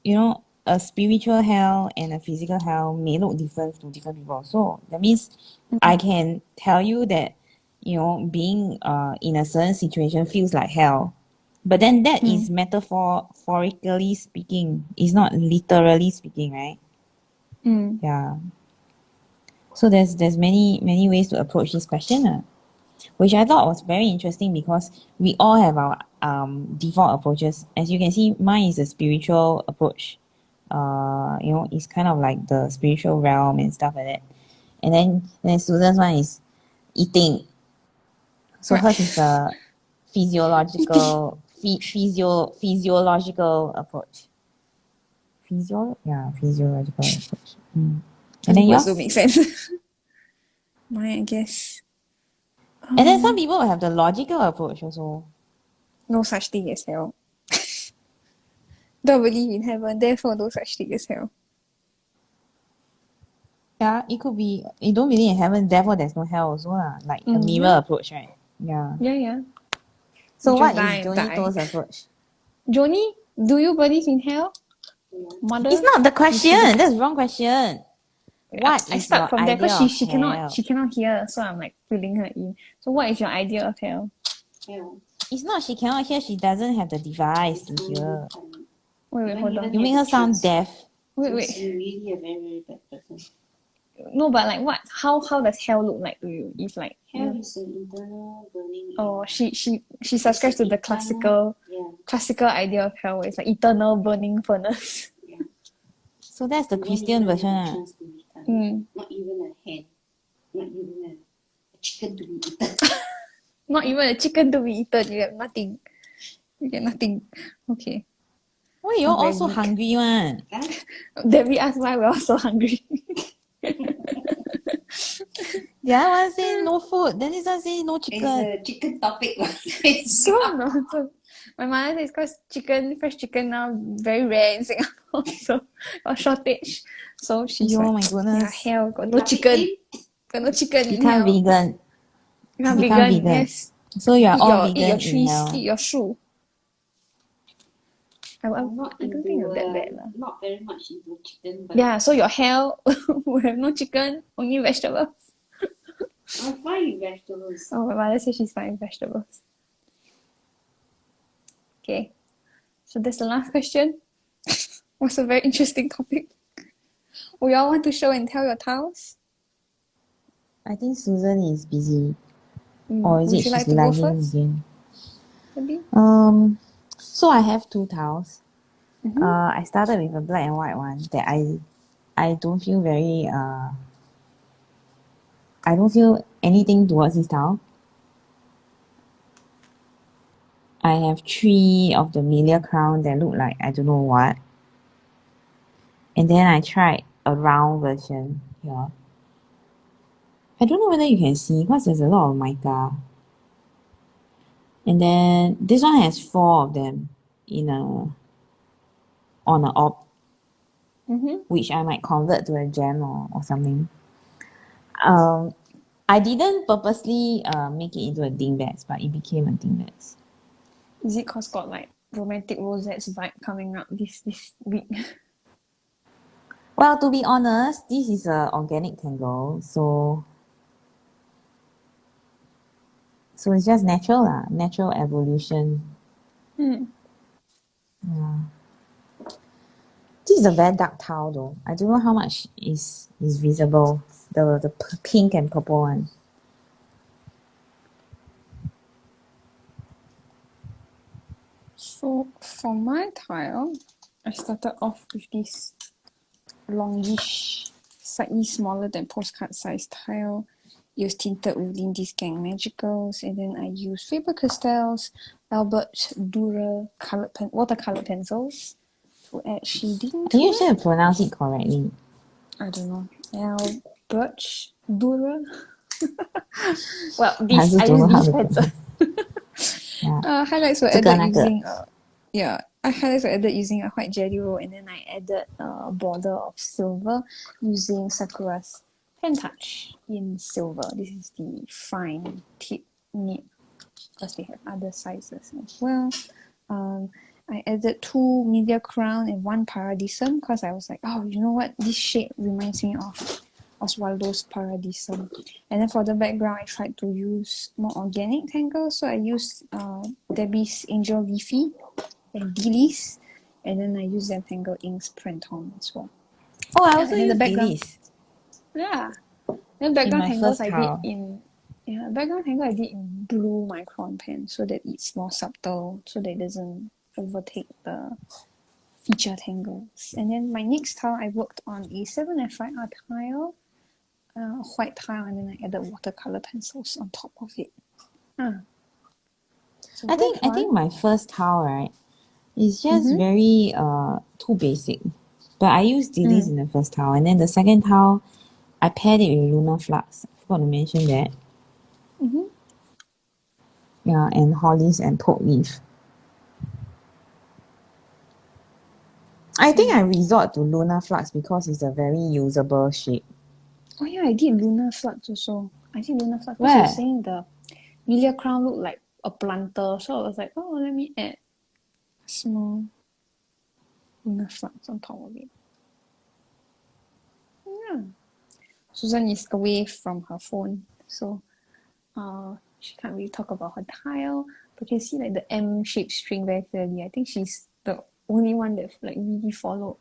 you know, a spiritual hell and a physical hell may look different to different people. So that means I can tell you that, you know, being in a certain situation feels like hell. But then that is metaphorically speaking. It's not literally speaking, right? Yeah. So there's many ways to approach this question, which I thought was very interesting because we all have our default approaches. As you can see, mine is a spiritual approach. You know, it's kind of like the spiritual realm and stuff like that. And then Susan's one is eating. So hers is a physiological physiological approach. Physiological approach. And then Words don't yours? make sense. Mine, I guess. And then some people will have the logical approach also. No such thing as hell. Don't believe in heaven, therefore no such thing as hell. Yeah, it could be you don't believe in heaven, therefore there's no hell also lah. Like a mirror approach, right? Yeah. Yeah. So You what just is die and die. Jonito's approach? Joni, do you believe in hell? Mother? It's not the question. That's the wrong question. What I is start your from there idea because of she hell? cannot hear, so I'm like filling her in. So what is your idea of hell? hell. It's not she cannot hear, she doesn't have the device to hear. Wait, hold on. You make her sound deaf. Wait. You're really a very, very bad person. No, but like what? How does hell look like to you? If like Hell is an internal burning. oh, she subscribes to the classical idea of hell. It's like eternal burning furnace. Yeah. So that's the You won't Christian even version. have a Ah. chance to return. Not even a hen. Not even a chicken to be eaten. Not even a chicken to be eaten. You have nothing. You get nothing. Okay. Why you all Very so weak. hungry one? Huh? Then we ask why we're all so hungry. The other one say no food, then this one say no It's chicken. a chicken topic. It's So nonsense. My mother says because fresh chicken now very rare in Singapore, so got shortage. So she's Yo, like, my goodness. yeah, hell, got no chicken. Got no chicken in Become hell. vegan. Become Become vegan, vegan. yes. So you are all Eat your vegan in trees, hell. eat your shoe. I I'm not don't into think it's that bad. not very much into chicken, but Yeah, so your hell will have no chicken, only vegetables. I'm fine with vegetables. Oh, my mother says she's fine with vegetables. Okay, so that's the last question. Was a very interesting topic. We all want to show and tell your tiles. I think Susan is busy. Or is Would it you like she's to go lagging first? again? Maybe. So I have 2 tiles. Mm-hmm. I started with a black and white one that I don't feel very I don't feel anything towards this tile. I have 3 of the Miliacrown that look like I don't know what. And then I tried a round version here. I don't know whether you can see because there's a lot of mica. And then this one has 4 of them on a op, which I might convert to a gem or something. I didn't purposely make it into a dingbat, but it became a dingbat. Is it cause got like romantic rosettes vibe coming up this week? Well, to be honest, this is a organic tangle, so it's just natural evolution. Yeah. This is a very dark tile though. I don't know how much is visible. The pink and purple one. So for my tile, I started off with this longish, slightly smaller than postcard size tile. It was tinted within these gang magicals, and then I used Faber Castell's Albert Dürer watercolor pencils to add shading to Are you it. sure you pronounce it correctly? I don't know. Albert Dürer. Well, I these just I don't know use how these to pencils. Yeah. Highlights were 这个 added 那个 using highlights were added using a white jelly roll, and then I added a border of silver using Sakura's Pen Touch in silver. This is the fine tip nib because they have other sizes as well. I added 2 Miliacrown and 1 Paradisum because I was like, oh, you know what? This shade reminds me of Oswaldo's Paradisum. And then for the background, I tried to use more organic tangles. So I used Debbie's Angel Leafy and Delis. And then I used Zentangle Inks Printemps as well. Oh, I also and then use the background. Delis. Yeah. Then background my tangles first I tile. did in background tangle I did in blue micron pen so that it's more subtle, so that it doesn't overtake the feature tangles. And then my next tile I worked on a 7FIR tile, white tile, and then I added watercolor pencils on top of it. So I think my first tile, right, is just very too basic. But I used Delis in the first tile, and then the second tile I paired it with Lunar Flux. I forgot to mention that. Yeah, and Hollies and Poke Leaf. I think I resort to Lunar Flux because it's a very usable shape. Oh yeah, I did Lunar Flux also. I did Lunar Flux because Where? you're saying the Miliacrown looked like a planter, so I was like, oh, let me add small Lunar Flux on top of it. Yeah. Susan is away from her phone, so she can't really talk about her tile, but you can see like the M-shaped string very clearly. I think she's the only one that like really followed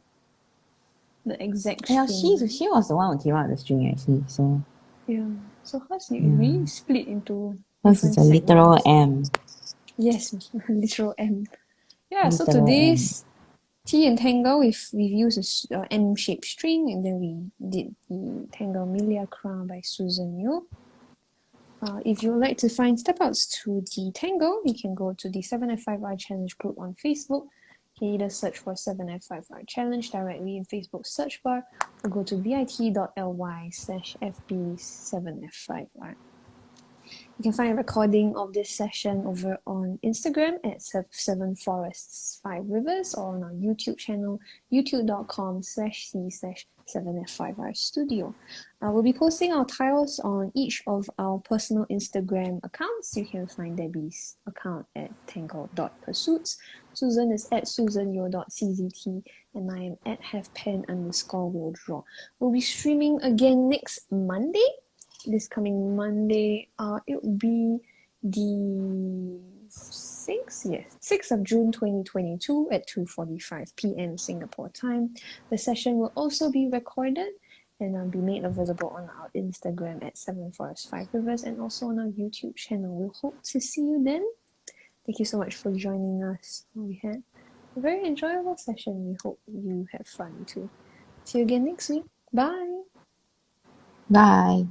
the exact Yeah, string. she was the one who came out with the string actually. So Yeah. So hers we split into hers is different a literal segments. M. Yes, literal M. Yeah, so Literal today's Tea and Tangle, we've used a M-shaped string, and then we did the Tangle Miliacrown by Susan Yeo. If you would like to find step outs to the Tangle, you can go to the 7F5R Challenge group on Facebook. You can either search for 7F5R Challenge directly in Facebook search bar, or go to bit.ly/FB7F5R. You can find a recording of this session over on Instagram at 7forests5rivers or on our YouTube channel, youtube.com/c/7f5r studio. We'll be posting our tiles on each of our personal Instagram accounts. You can find Debbie's account at tangle.pursuits. Susan is at susanyeo.czt, and I am at halfpen_will_draw. We'll be streaming again next Monday. This coming Monday, it will be the 6th of June 2022 at 2:45 p.m. Singapore time. The session will also be recorded and be made available on our Instagram at 7forest5rivers and also on our YouTube channel. We hope to see you then. Thank you so much for joining us. We had a very enjoyable session. We hope you had fun too. See you again next week. Bye. Bye.